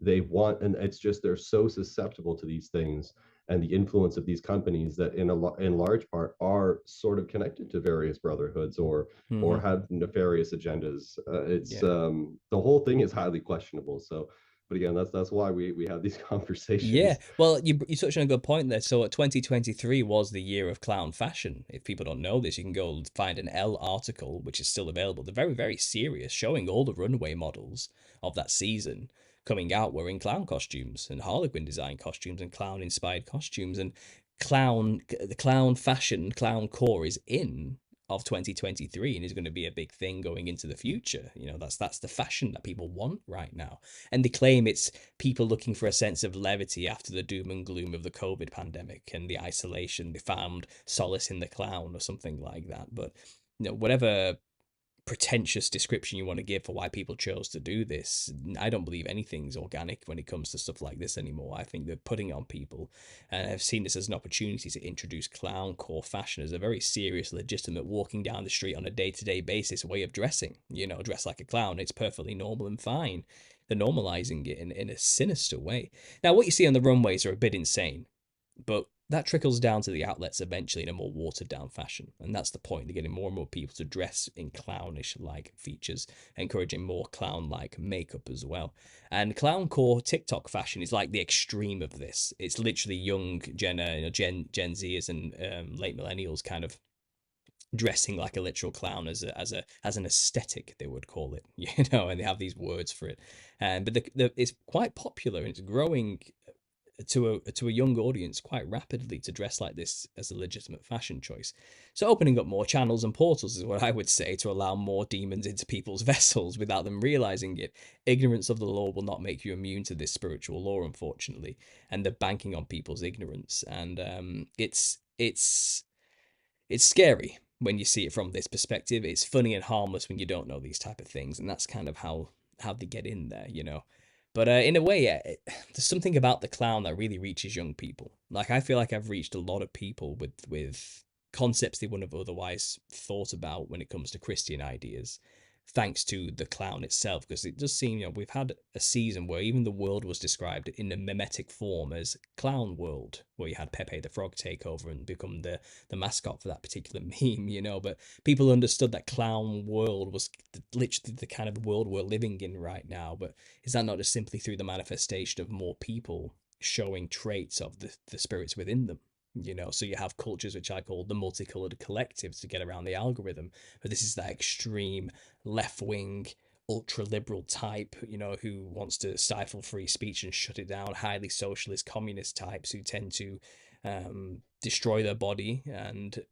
and it's just they're so susceptible to these things and the influence of these companies that in large part are sort of connected to various brotherhoods or Hmm. have nefarious agendas. It's Yeah. the whole thing is highly questionable. So but again, that's why we have these Yeah, conversations. well, you touched on a good point there. So, 2023 was the year of clown fashion. If people don't know this, you can go find an Elle article, which is still available. They're very, very serious, showing all the runway models of that season coming out wearing clown costumes and Harlequin design costumes and clown inspired costumes. And the clown fashion, clown core is in of 2023 and is going to be a big thing going into the future. That's the fashion that people want right now. And they claim it's people looking for a sense of levity after the doom and gloom of the COVID pandemic and the isolation. They found solace in the clown or something like that. But whatever pretentious description you want to give for why people chose to do this, I don't believe anything's organic when it comes to stuff like this anymore. I think they're putting it on people, and I've seen this as an opportunity to introduce clown core fashion as a very serious, legitimate, walking down the street on a day-to-day basis way of dressing. Dress like a clown. It's perfectly normal and fine. they're normalizing it in a sinister way. Now, what you see on the runways are a bit insane, but that trickles down to the outlets eventually in a more watered down fashion. And that's the point. They're getting more and more people to dress in clownish like features, encouraging more clown like makeup as well. And clowncore TikTok fashion is like the extreme of this. It's literally young Gen Zers and late millennials kind of dressing like a literal clown as an aesthetic, they would call it, and they have these words for it. But it's quite popular and it's growing to a young audience quite rapidly to dress like this as a legitimate fashion choice. So opening up more channels and portals is what I would say, to allow more demons into people's vessels without them realizing it. Ignorance of the law will not make you immune to this spiritual law, unfortunately, and they're banking on people's ignorance. And it's scary when you see it from this perspective. It's funny and harmless when you don't know these type of things, and that's kind of how they get in there, But in a way, there's something about the clown that really reaches young people. Like, I feel like I've reached a lot of people with concepts they wouldn't have otherwise thought about when it comes to Christian ideas, thanks to the clown itself. Because it does seem, we've had a season where even the world was described in a mimetic form as Clown World, where you had Pepe the Frog take over and become the mascot for that particular meme, But people understood that Clown World was literally the kind of world we're living in right now. But is that not just simply through the manifestation of more people showing traits of the spirits within them? So you have cultures which I call the multicolored collectives to get around the algorithm, but this is that extreme left-wing ultra liberal type, who wants to stifle free speech and shut it down, highly socialist communist types who tend to destroy their body and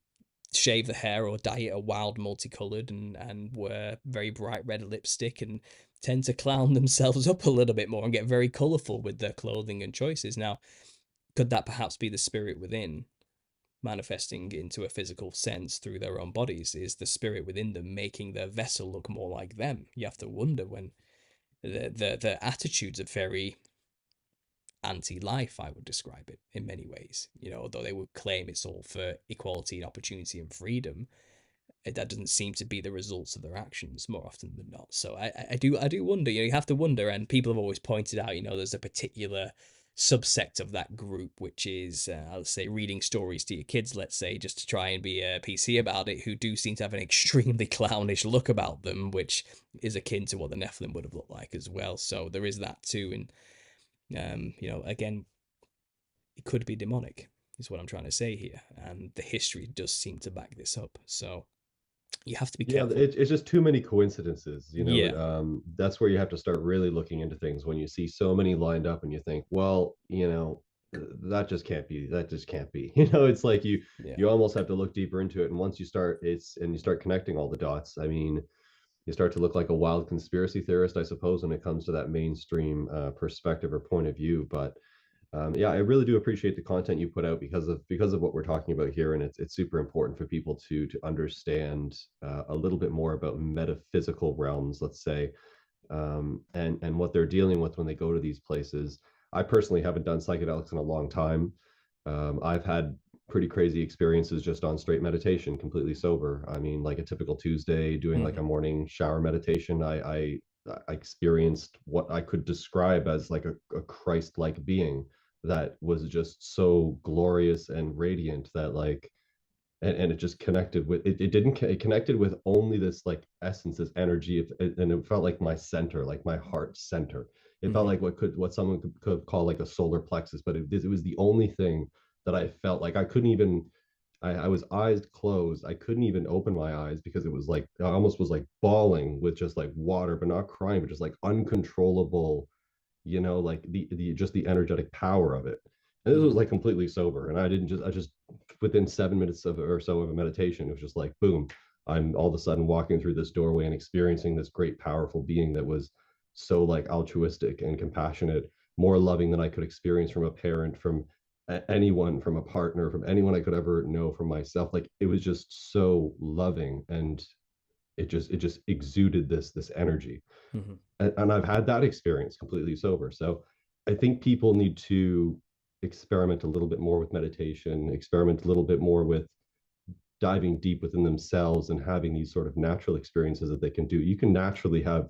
shave the hair or dye it a wild multicolored and wear very bright red lipstick and tend to clown themselves up a little bit more and get very colorful with their clothing and choices. Now, could that perhaps be the spirit within manifesting into a physical sense through their own bodies? Is the spirit within them making their vessel look more like them? You have to wonder, when the attitudes are very anti-life, I would describe it in many ways. Although they would claim it's all for equality and opportunity and freedom, that doesn't seem to be the results of their actions more often than not. So I do wonder. You have to wonder, and people have always pointed out, there's a particular subsect of that group which is, let's say, reading stories to your kids, let's say, just to try and be PC about it, who do seem to have an extremely clownish look about them, which is akin to what the Nephilim would have looked like as well. So there is that too, and again, it could be demonic, is what I'm trying to say here, and the history does seem to back this up. So you have to be Yeah, careful. it's just too many coincidences, Yeah, that's where you have to start really looking into things, when you see so many lined up and you think, well, that just can't be. It's like yeah. you almost have to look deeper into it. And once you start, you start connecting all the dots. I mean, you start to look like a wild conspiracy theorist, I suppose, when it comes to that mainstream perspective or point of view. But yeah, I really do appreciate the content you put out, because of what we're talking about here, and it's super important for people to understand a little bit more about metaphysical realms, let's say, and what they're dealing with when they go to these places. I personally haven't done psychedelics in a long time. I've had pretty crazy experiences just on straight meditation, completely sober. I mean, like a typical Tuesday, doing like Mm-hmm. a morning shower meditation. I experienced what I could describe as like a Christ-like being that was just so glorious and radiant that, like, and it just connected with it. It connected with only this like essence, this energy, and it felt like my center, like my heart center. It felt Mm-hmm. like what someone could call like a solar plexus, but it was the only thing that I felt like I couldn't even. I was eyes closed. I couldn't even open my eyes, because it was like I almost was like bawling with just like water, but not crying, but just like uncontrollable, like the just the energetic power of it. And this was Mm-hmm. like completely sober, and I just within 7 minutes of or so of a meditation, it was just like boom, I'm all of a sudden walking through this doorway and experiencing this great powerful being that was so like altruistic and compassionate, more loving than I could experience from a parent, from anyone, from a partner, from anyone I could ever know, from myself. Like, it was just so loving, and it just exuded this energy. Mm-hmm. And I've had that experience completely sober. So I think people need to experiment a little bit more with meditation, experiment a little bit more with diving deep within themselves and having these sort of natural experiences that they can do, you can naturally have,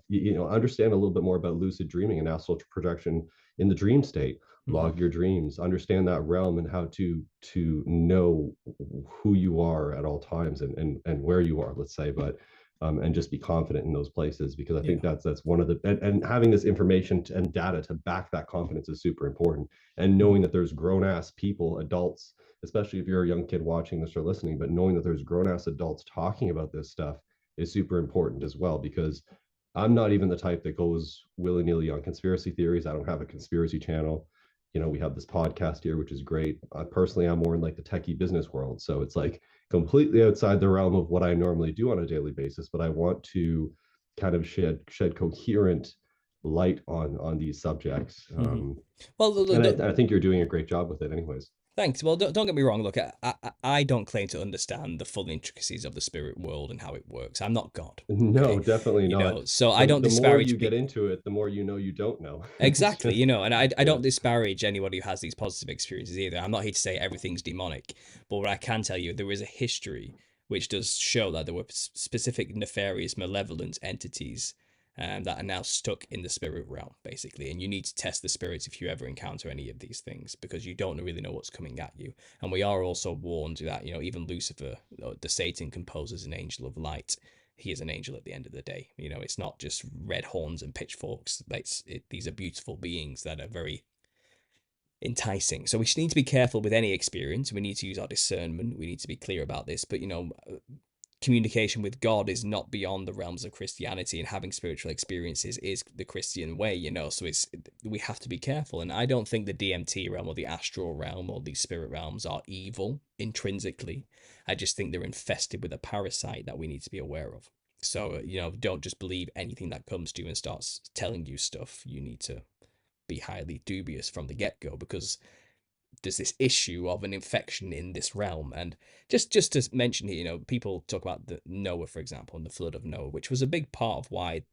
understand a little bit more about lucid dreaming and astral projection in the dream state. Mm. Log your dreams, understand that realm and how to know who you are at all times, and where you are, let's say. But and just be confident in those places, because I think Yeah. that's one of the, and having this information and data to back that confidence is super important. And Mm. knowing that there's grown ass people, adults, especially if you're a young kid watching this or listening, but knowing that there's grown ass adults talking about this stuff is super important as well. Because I'm not even the type that goes willy nilly on conspiracy theories. I don't have a conspiracy channel. We have this podcast here, which is great. Personally, I'm more in like the techie business world. So it's like completely outside the realm of what I normally do on a daily basis, but I want to kind of shed coherent light on these subjects. Mm-hmm. Well, And look, I think you're doing a great job with it anyways. thanks. Well, don't get me wrong. Look, I don't claim to understand the full intricacies of the spirit world and how it works. I'm not God, No, okay? definitely not. So I The don't the more disparage you get people. into it, the more you know you don't know. It's Exactly, just, and I yeah. don't disparage anybody who has these positive experiences either. I'm not here to say everything's demonic, but what I can tell you, there is a history which does show that there were specific nefarious, malevolent entities that are now stuck in the spirit realm, basically. And you need to test the spirits if you ever encounter any of these things, because you don't really know what's coming at you. And we are also warned that, even Lucifer, the Satan, composes an angel of light. He is an angel at the end of the day. It's not just red horns and pitchforks. These are beautiful beings that are very enticing. So we need to be careful with any experience. We need to use our discernment. We need to be clear about this. But communication with God is not beyond the realms of Christianity, and having spiritual experiences is the Christian way. So we have to be careful. And I don't think the DMT realm or the astral realm or these spirit realms are evil intrinsically. I just think they're infested with a parasite that we need to be aware of. So don't just believe anything that comes to you and starts telling you stuff. You need to be highly dubious from the get-go, because there's this issue of an infection in this realm. And just to mention here, people talk about the Noah, for example, and the flood of Noah, which was a big part of why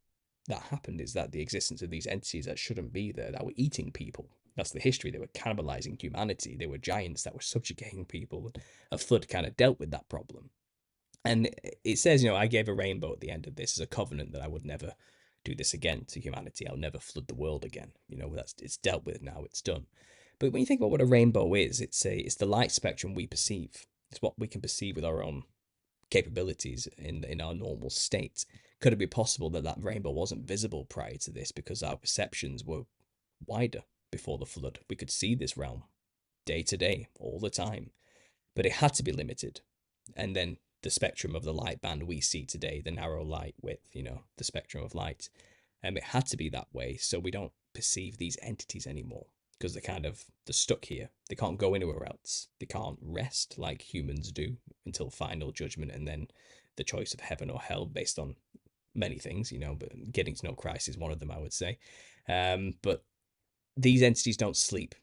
that happened, is that the existence of these entities that shouldn't be there, that were eating people. That's the history. They were cannibalizing humanity. They were giants that were subjugating people. A flood kind of dealt with that problem. And it says, I gave a rainbow at the end of this as a covenant that I would never do this again to humanity. I'll never flood the world again. It's dealt with now. It's done. But when you think about what a rainbow is, it's the light spectrum we perceive. It's what we can perceive with our own capabilities in our normal state. Could it be possible that rainbow wasn't visible prior to this because our perceptions were wider before the flood? We could see this realm day to day, all the time, but it had to be limited. And then the spectrum of the light band we see today, the narrow light width, the spectrum of light, it had to be that way so we don't perceive these entities anymore, because they're stuck here. They can't go anywhere else. They can't rest like humans do until final judgment, and then the choice of heaven or hell based on many things, but getting to know Christ is one of them, I would say. But these entities don't sleep.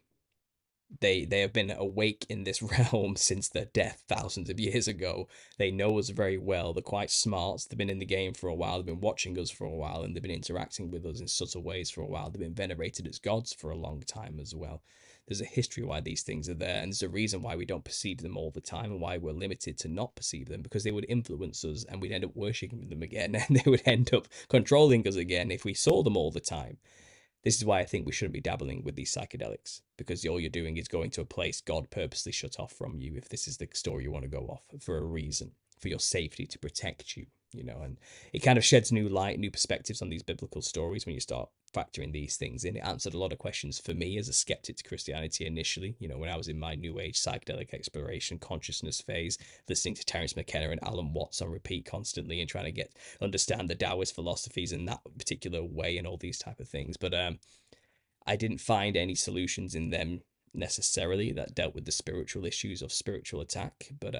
They have been awake in this realm since their death thousands of years ago. They know us very well. They're quite smart. They've been in the game for a while. They've been watching us for a while, and they've been interacting with us in subtle ways for a while. They've been venerated as gods for a long time as well. There's a history why these things are there, and there's a reason why we don't perceive them all the time, and why we're limited to not perceive them, because they would influence us and we'd end up worshipping them again, and they would end up controlling us again if we saw them all the time. This is why I think we shouldn't be dabbling with these psychedelics, because all you're doing is going to a place God purposely shut off from you, if this is the story you want to go off, for a reason, for your safety, to protect you, and it kind of sheds new light, new perspectives on these biblical stories when you start factoring these things in. It answered a lot of questions for me as a skeptic to Christianity initially, when I was in my new age psychedelic exploration consciousness phase, listening to Terence McKenna and Alan Watts on repeat constantly and trying to understand the Taoist philosophies in that particular way and all these type of things. But I didn't find any solutions in them necessarily that dealt with the spiritual issues of spiritual attack. But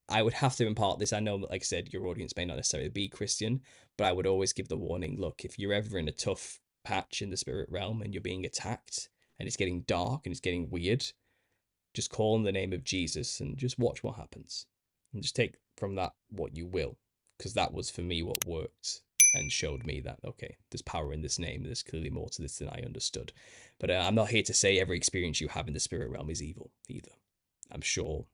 I would have to impart this. I know, like I said, your audience may not necessarily be Christian, but I would always give the warning, look, if you're ever in a tough patch in the spirit realm and you're being attacked and it's getting dark and it's getting weird, just call on the name of Jesus and just watch what happens. And just take from that what you will, because that was for me what worked and showed me that, okay, there's power in this name. There's clearly more to this than I understood. But I'm not here to say every experience you have in the spirit realm is evil either. I'm sure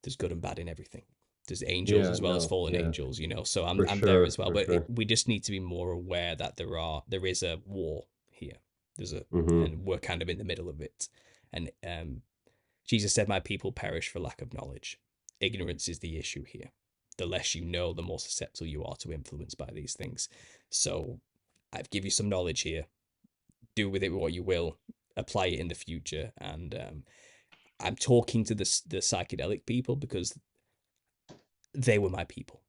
there's good and bad in everything. There's angels Yeah, as well as no, fallen yeah, angels, you know. So for I'm there sure, as well. for But sure. we just need to be more aware that there is a war here. There's a Hmm. and we're kind of in the middle of it. And Jesus said, "My people perish for lack of knowledge." Ignorance is the issue here. The less you know, the more susceptible you are to influence by these things. So I've give you some knowledge here. Do with it what you will. Apply it in the future. And I'm talking to the psychedelic people because they were my people.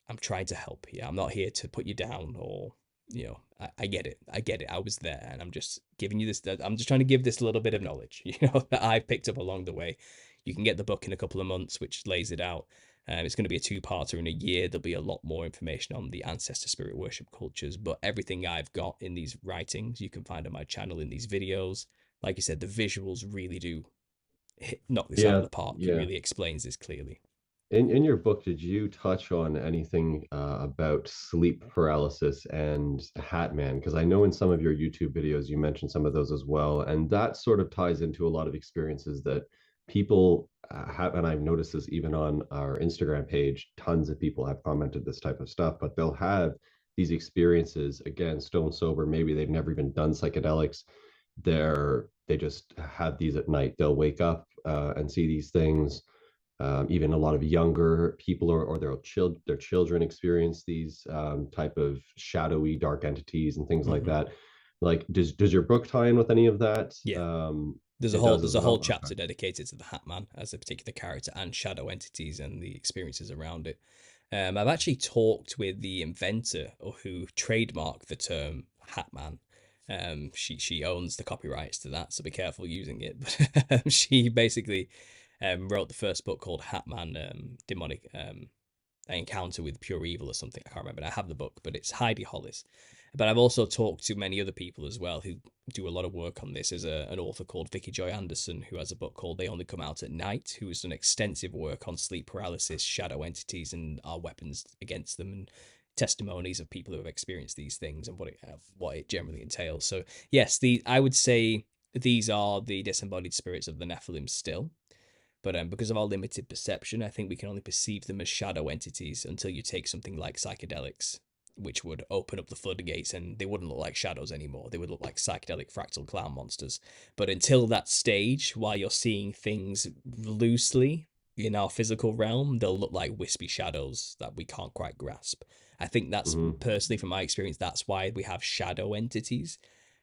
I'm trying to help here. I'm not here to put you down or, you know, I get it. I get it. I was there and I'm just giving you this. I'm just trying to give this little bit of knowledge, you know, that I picked up along the way. You can get the book in a couple of months, which lays it out. It's going to be a two-parter in a year. There'll be a lot more information on the ancestor spirit worship cultures, but everything I've got in these writings, you can find on my channel in these videos. Like you said, the visuals really do knock this out of Yeah, the park. It yeah. really explains this clearly. In your book, did you touch on anything about sleep paralysis and Hat Man? Because I know in some of your YouTube videos you mentioned some of those as well, and that sort of ties into a lot of experiences that people have. And I've noticed this even on our Instagram page. Tons of people have commented this type of stuff, but they'll have these experiences again, stone sober. Maybe they've never even done psychedelics. They just have these at night. They'll wake up and see these things. Even a lot of younger people or their children experience these type of shadowy dark entities and things like Mm-hmm. that. Like, does your book tie in with any of that? Yeah. It does There's as a whole well. Okay. chapter dedicated to the Hat Man as a particular character and shadow entities and the experiences around it. I've actually talked with the inventor or who trademarked the term Hat Man. She owns the copyrights to that, so be careful using it. But she basically wrote the first book called Hat Man, Demonic Encounter with Pure Evil or something. I can't remember. I have the book, but it's Heidi Hollis. But I've also talked to many other people as well who do a lot of work on this. There's an author called Vicky Joy Anderson who has a book called They Only Come Out at Night, who has done extensive work on sleep paralysis, shadow entities, and our weapons against them, and testimonies of people who have experienced these things and what it generally entails. So yes, I would say these are the disembodied spirits of the Nephilim still. But because of our limited perception, I think we can only perceive them as shadow entities until you take something like psychedelics, which would open up the floodgates and they wouldn't look like shadows anymore. They would look like psychedelic fractal clown monsters. But until that stage, while you're seeing things loosely in our physical realm, they'll look like wispy shadows that we can't quite grasp. I think that's Hmm. personally, from my experience, that's why we have shadow entities.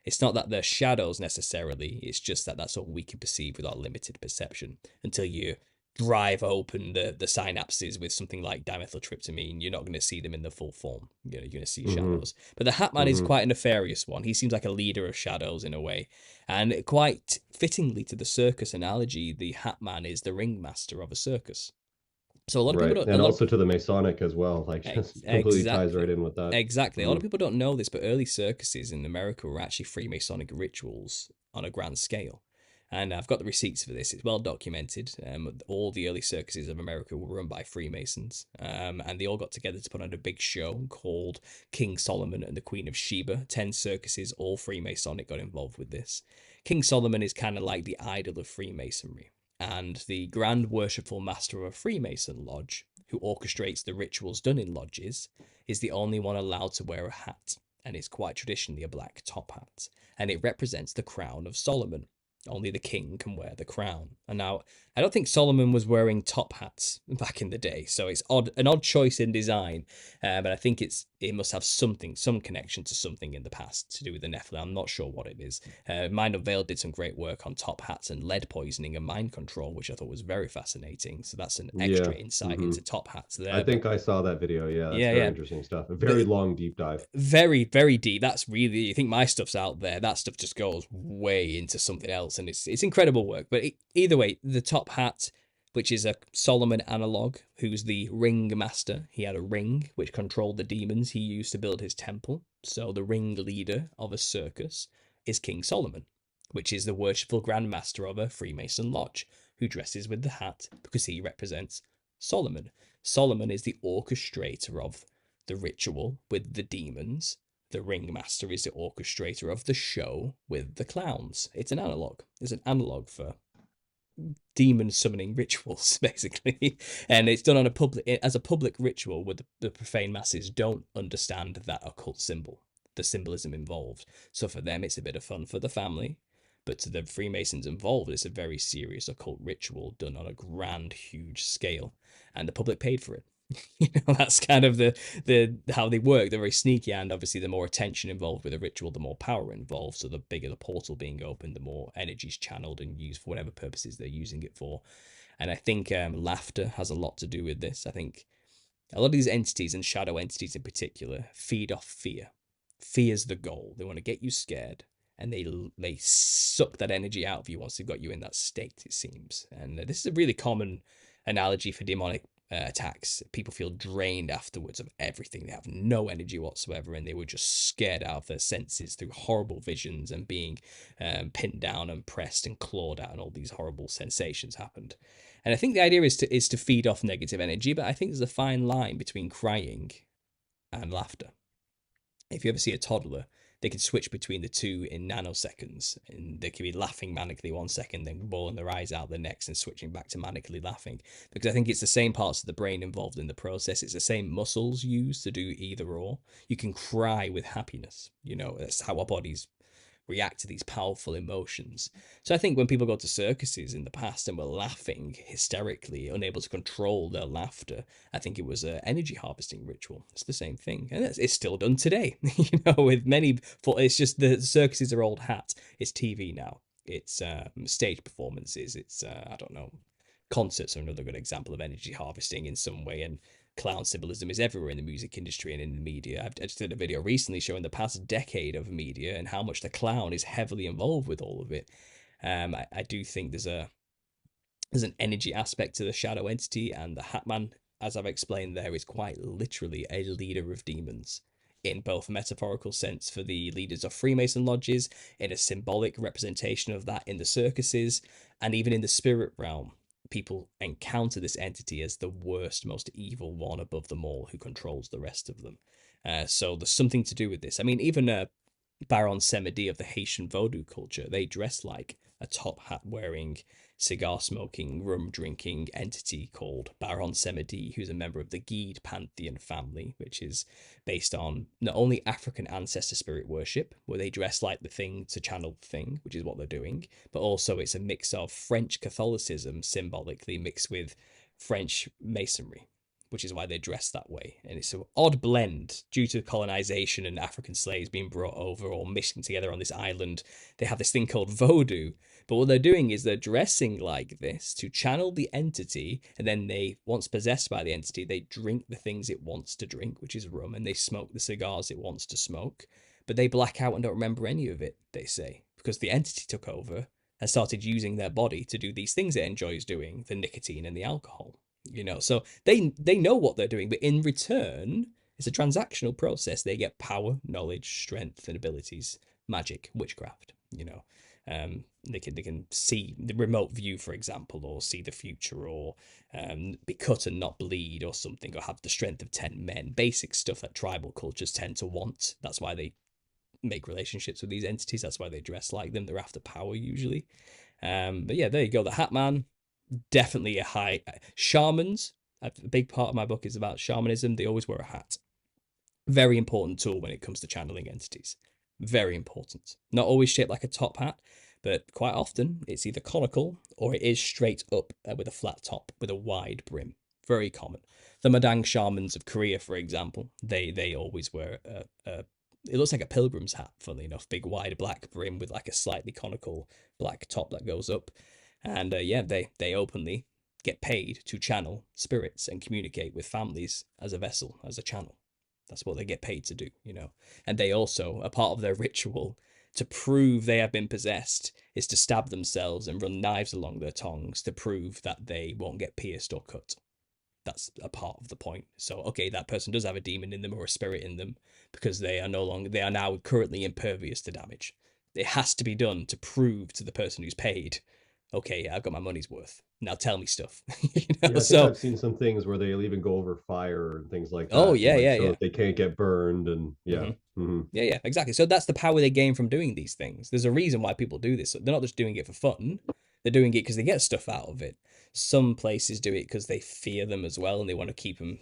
It's not that they're shadows necessarily, it's just that that's what we can perceive with our limited perception. Until you drive open the synapses with something like dimethyltryptamine, you're not going to see them in the full form. You're going to see Hmm. shadows. But the Hat Man is Hmm. quite a nefarious one. He seems like a leader of shadows in a way. And quite fittingly to the circus analogy, the Hat Man is the ringmaster of a circus. So a lot of people Right, don't, a and lot of also to the Masonic as well. Like, just completely ties right exactly. in with that. Exactly. A lot Hmm. of people don't know this, but early circuses in America were actually Freemasonic rituals on a grand scale. And I've got the receipts for this. It's well documented. All the early circuses of America were run by Freemasons. And they all got together to put on a big show called King Solomon and the Queen of Sheba. 10 circuses, all Freemasonic, got involved with this. King Solomon is kind of like the idol of Freemasonry. And the Grand Worshipful Master of a Freemason lodge, who orchestrates the rituals done in lodges, is the only one allowed to wear a hat, and is quite traditionally a black top hat, and it represents the crown of Solomon. Only the king can wear the crown. And now, I don't think Solomon was wearing top hats back in the day, so it's an odd choice in design. But I think it must have some connection to something in the past to do with the Nephilim. I'm not sure what it is. Mind Unveiled did some great work on top hats and lead poisoning and mind control, which I thought was very fascinating. So that's an Yeah. extra insight Hmm. into top hats I there. But think I saw that video. Yeah, that's yeah, very yeah. interesting stuff. A But very long deep dive. very, very deep. That's really, you think my stuff's out there. That stuff just goes way into something else, and it's incredible work. But either way, the top hat, which is a Solomon analog, who's the ring master. He had a ring which controlled the demons he used to build his temple. So the ring leader of a circus is King Solomon, which is the worshipful Grand Master of a Freemason lodge, who dresses with the hat because he represents Solomon. Solomon is the orchestrator of the ritual with the demons. The ringmaster is the orchestrator of the show with the clowns. It's an analog. It's an analog for demon summoning rituals, basically. And it's done on as a public ritual where the profane masses don't understand that occult symbol, the symbolism involved. So for them, it's a bit of fun for the family. But to the Freemasons involved, it's a very serious occult ritual done on a grand, huge scale. And the public paid for it. That's kind of the how they work. They're very sneaky, and obviously the more attention involved with a ritual, the more power involved. So the bigger the portal being opened, the more energy's channeled and used for whatever purposes they're using it for. And I think laughter has a lot to do with this. I think a lot of these entities, and shadow entities in particular, feed off fear. Fear's the goal. They want to get you scared, and they suck that energy out of you once they've got you in that state, it seems. And this is a really common analogy for demonic attacks. People feel drained afterwards of everything. They have no energy whatsoever, and they were just scared out of their senses through horrible visions and being pinned down and pressed and clawed at, and all these horrible sensations happened. And I think the idea is to feed off negative energy, but I think there's a fine line between crying and laughter. If you ever see a toddler, they can switch between the two in nanoseconds, and they can be laughing manically 1 second, then bawling their eyes out the next, and switching back to manically laughing. Because I think it's the same parts of the brain involved in the process. It's the same muscles used to do either or. You can cry with happiness. That's how our bodies react to these powerful emotions. So I think when people go to circuses in the past and were laughing hysterically, unable to control their laughter, I think it was an energy harvesting ritual. It's the same thing, and it's still done today. With many. It's just the circuses are old hat. It's TV now. It's stage performances. It's I don't know. Concerts are another good example of energy harvesting in some way, and clown symbolism is everywhere in the music industry and in the media. I just did a video recently showing the past decade of media and how much the clown is heavily involved with all of it. I do think there's an energy aspect to the shadow entity, and the Hatman, as I've explained there, is quite literally a leader of demons, in both a metaphorical sense for the leaders of Freemason lodges, in a symbolic representation of that in the circuses, and even in the spirit realm. People encounter this entity as the worst, most evil one above them all, who controls the rest of them. So there's something to do with this. I mean, even Baron Samedi of the Haitian Vodou culture, they dress like a top hat wearing, cigar smoking, rum drinking entity called Baron Samedi, who's a member of the Guide pantheon family, which is based on not only African ancestor spirit worship, where they dress like the thing to channel the thing, which is what they're doing, but also it's a mix of French Catholicism symbolically mixed with French masonry, which is why they dress that way. And it's an odd blend due to colonization and African slaves being brought over or mixing together on this island. They have this thing called voodoo. But what they're doing is they're dressing like this to channel the entity, and then they, once possessed by the entity, they drink the things it wants to drink, which is rum, and they smoke the cigars it wants to smoke. But they black out and don't remember any of it, they say, because the entity took over and started using their body to do these things it enjoys doing, the nicotine and the alcohol. So they know what they're doing, but in return, it's a transactional process. They get power, knowledge, strength, and abilities, magic, witchcraft. They can see the remote view, for example, or see the future, or be cut and not bleed, or something, or have the strength of 10 men. Basic stuff that tribal cultures tend to want. That's why they make relationships with these entities. That's why they dress like them. They're after power usually. But yeah, there you go. The Hat Man. Definitely a high. Shamans, a big part of my book is about shamanism. They always wear a hat. Very important tool when it comes to channeling entities. Very important. Not always shaped like a top hat, but quite often it's either conical or it is straight up with a flat top with a wide brim. Very common. The Madang shamans of Korea, for example, they always wear it looks like a pilgrim's hat, funnily enough. Big wide black brim with like a slightly conical black top that goes up. And they openly get paid to channel spirits and communicate with families as a vessel, as a channel. That's what they get paid to do, And they also, a part of their ritual to prove they have been possessed is to stab themselves and run knives along their tongues to prove that they won't get pierced or cut. That's a part of the point. So, okay, that person does have a demon in them or a spirit in them because they are now currently impervious to damage. It has to be done to prove to the person who's paid, okay, I've got my money's worth. Now tell me stuff. Yeah, I think I've seen some things where they'll even go over fire and things like that. Oh yeah, like, yeah, so yeah. that they can't get burned, and yeah. Yeah, exactly. So that's the power they gain from doing these things. There's a reason why people do this. They're not just doing it for fun. They're doing it because they get stuff out of it. Some places do it because they fear them as well, and they want to keep them,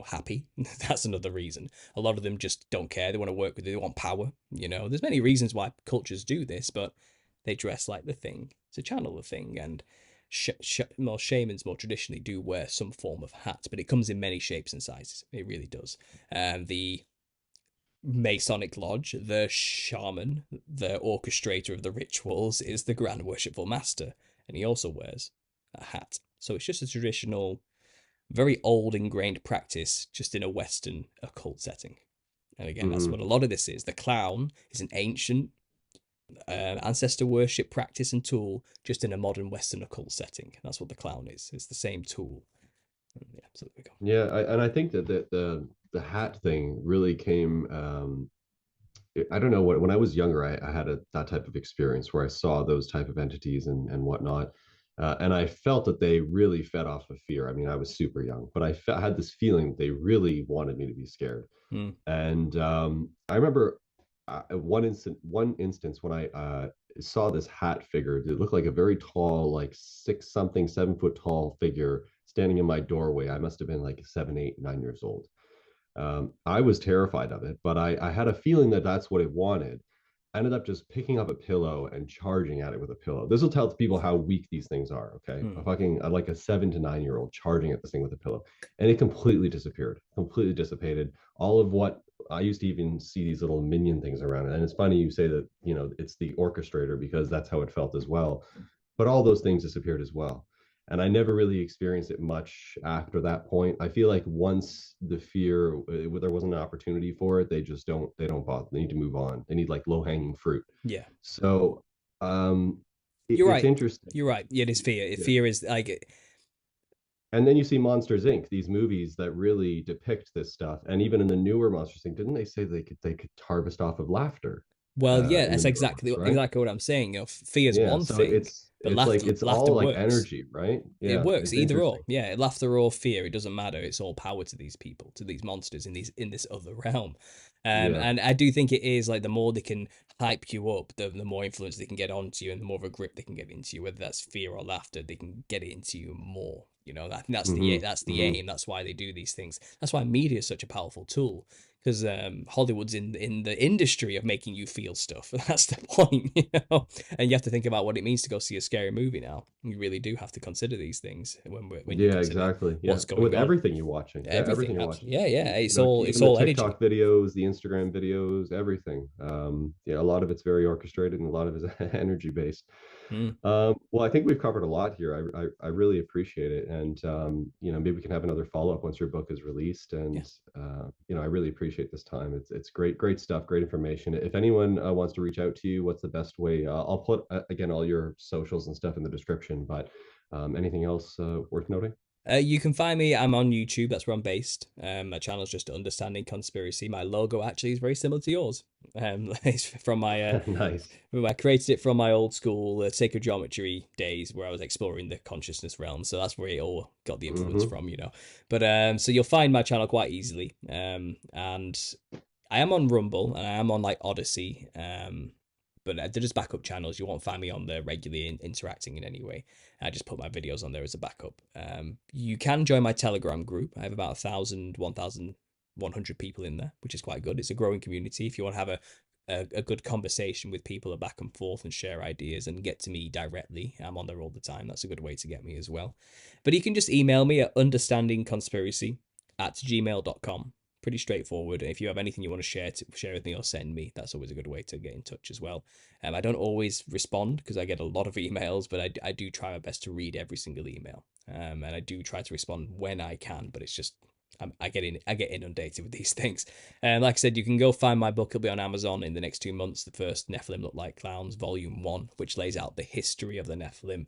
happy. That's another reason. A lot of them just don't care. They want to work with it. They want power. There's many reasons why cultures do this, but they dress like the thing to channel the thing. And more shamans more traditionally do wear some form of hat, but it comes in many shapes and sizes. It really does. The Masonic Lodge, the shaman, the orchestrator of the rituals, is the Grand Worshipful Master, and he also wears a hat. So it's just a traditional, very old ingrained practice, just in a Western occult setting. And again, that's what a lot of this is. The clown is an ancient ancestor worship practice and tool, just in a modern Western occult setting. That's what the clown is. It's the same tool. Yeah, so there we go. Yeah, and I think that the hat thing really came. I don't know what, when I was younger, I had that type of experience where I saw those type of entities and whatnot, and I felt that they really fed off of fear. I mean, I was super young, but I had this feeling that they really wanted me to be scared. And I remember one instance when I saw this hat figure. It looked like a very tall, like 6 something, 7 foot tall figure standing in my doorway. I must have been like 7, 8, 9 years old. I was terrified of it, but I had a feeling that that's what it wanted. I ended up just picking up a pillow and charging at it with a pillow. This will tell people how weak these things are. Okay, like a 7 to 9 year old charging at this thing with a pillow, and it completely disappeared, completely dissipated. All of what I used to even see these little minion things around it, and it's funny you say that it's the orchestrator because that's how it felt as well. But all those things disappeared as well, and I never really experienced it much after that point. I feel like once the fear, there wasn't an opportunity for it, they don't bother. They need to move on. They need like low hanging fruit. Yeah. So You're it's right. interesting. You're right. Yeah, it is fear. Yeah. Fear is like. And then you see Monsters Inc., these movies that really depict this stuff. And even in the newer Monsters Inc., didn't they say they could harvest off of laughter Well, yeah, in the that's newer exactly ones, right? exactly what I'm saying. Fear is Yeah. one So thing, but it's like it's laughter all like works. energy, right? It Yeah, works it's either or. interesting. Yeah, laughter or fear, it doesn't matter. It's all power to these people, to these monsters in this other realm. Yeah. And I do think it is like the more they can hype you up, the more influence they can get onto you, and the more of a grip they can get into you. Whether that's fear or laughter, they can get it into you more. I think that's the aim. That's why they do these things. That's why media is such a powerful tool, because Hollywood's in the industry of making you feel stuff. That's the point. And you have to think about what it means to go see a scary movie now. You really do have to consider these things when you Yeah, consider exactly. Yeah. what's going With on. everything you're watching. Yeah, Everything, everything you're watching. absolutely. Yeah, yeah. It's Even the all energy. TikTok videos, the Instagram videos, everything. Yeah, a lot of it's very orchestrated and a lot of it's energy based. Mm, Well, I think we've covered a lot here. I really appreciate it. And maybe we can have another follow-up once your book is released. yeah. And I really appreciate this time. It's great stuff, great information. If anyone wants to reach out to you, what's the best way? I'll put again all your socials and stuff in the description, but anything else worth noting? You can find me. I'm on YouTube. That's where I'm based. My channel's just Understanding Conspiracy. My logo actually is very similar to yours. It's from my Nice. I created it from my old school sacred geometry days where I was exploring the consciousness realm. So that's where it all got the influence from. But so you'll find my channel quite easily. And I am on Rumble and I am on like Odyssey. But they're just backup channels. You won't find me on there regularly interacting in any way. I just put my videos on there as a backup. You can join my Telegram group. I have about 1,100 people in there, which is quite good. It's a growing community. If you want to have a good conversation with people back and forth and share ideas and get to me directly, I'm on there all the time. That's a good way to get me as well. But you can just email me at understandingconspiracy@gmail.com. Pretty straightforward. If you have anything you want to share with me or send me, that's always a good way to get in touch as well. I don't always respond because I get a lot of emails, but I do try my best to read every single email. And I do try to respond when I can, but it's just I get inundated with these things. And like I said, you can go find my book. It'll be on Amazon in the next 2 months. The first Nephilim Looked Like Clowns, Volume 1, which lays out the history of the Nephilim,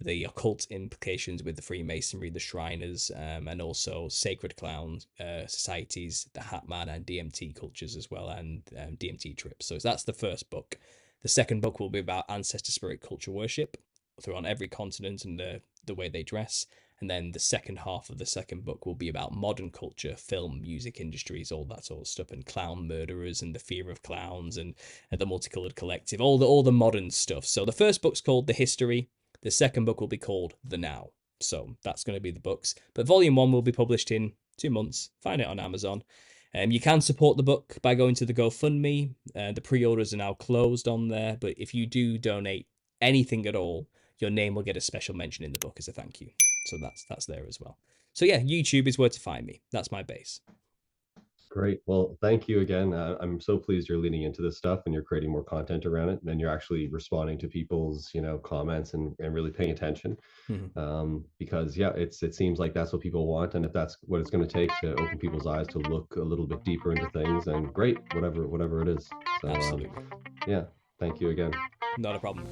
the occult implications with the Freemasonry, the Shriners, and also sacred clown societies, the Hat Man, and DMT cultures as well, and DMT trips. So that's the first book. The second book will be about ancestor spirit culture worship through on every continent and the way they dress. And then the second half of the second book will be about modern culture, film, music industries, all that sort of stuff, and clown murderers and the fear of clowns and the multicolored collective, all the modern stuff. So the first book's called The History. The second book will be called The Now. So that's going to be the books. But volume 1 will be published in 2 months. Find it on Amazon. You can support the book by going to the GoFundMe. The pre-orders are now closed on there, but if you do donate anything at all, your name will get a special mention in the book as a thank you. So that's there as well. So yeah, YouTube is where to find me. That's my base. Great. Well, thank you again. I'm so pleased you're leaning into this stuff and you're creating more content around it, and you're actually responding to people's, comments and really paying attention. Because yeah, it seems like that's what people want, and if that's what it's going to take to open people's eyes to look a little bit deeper into things, and great, whatever it is. So Absolutely. Yeah, thank you again. Not a problem.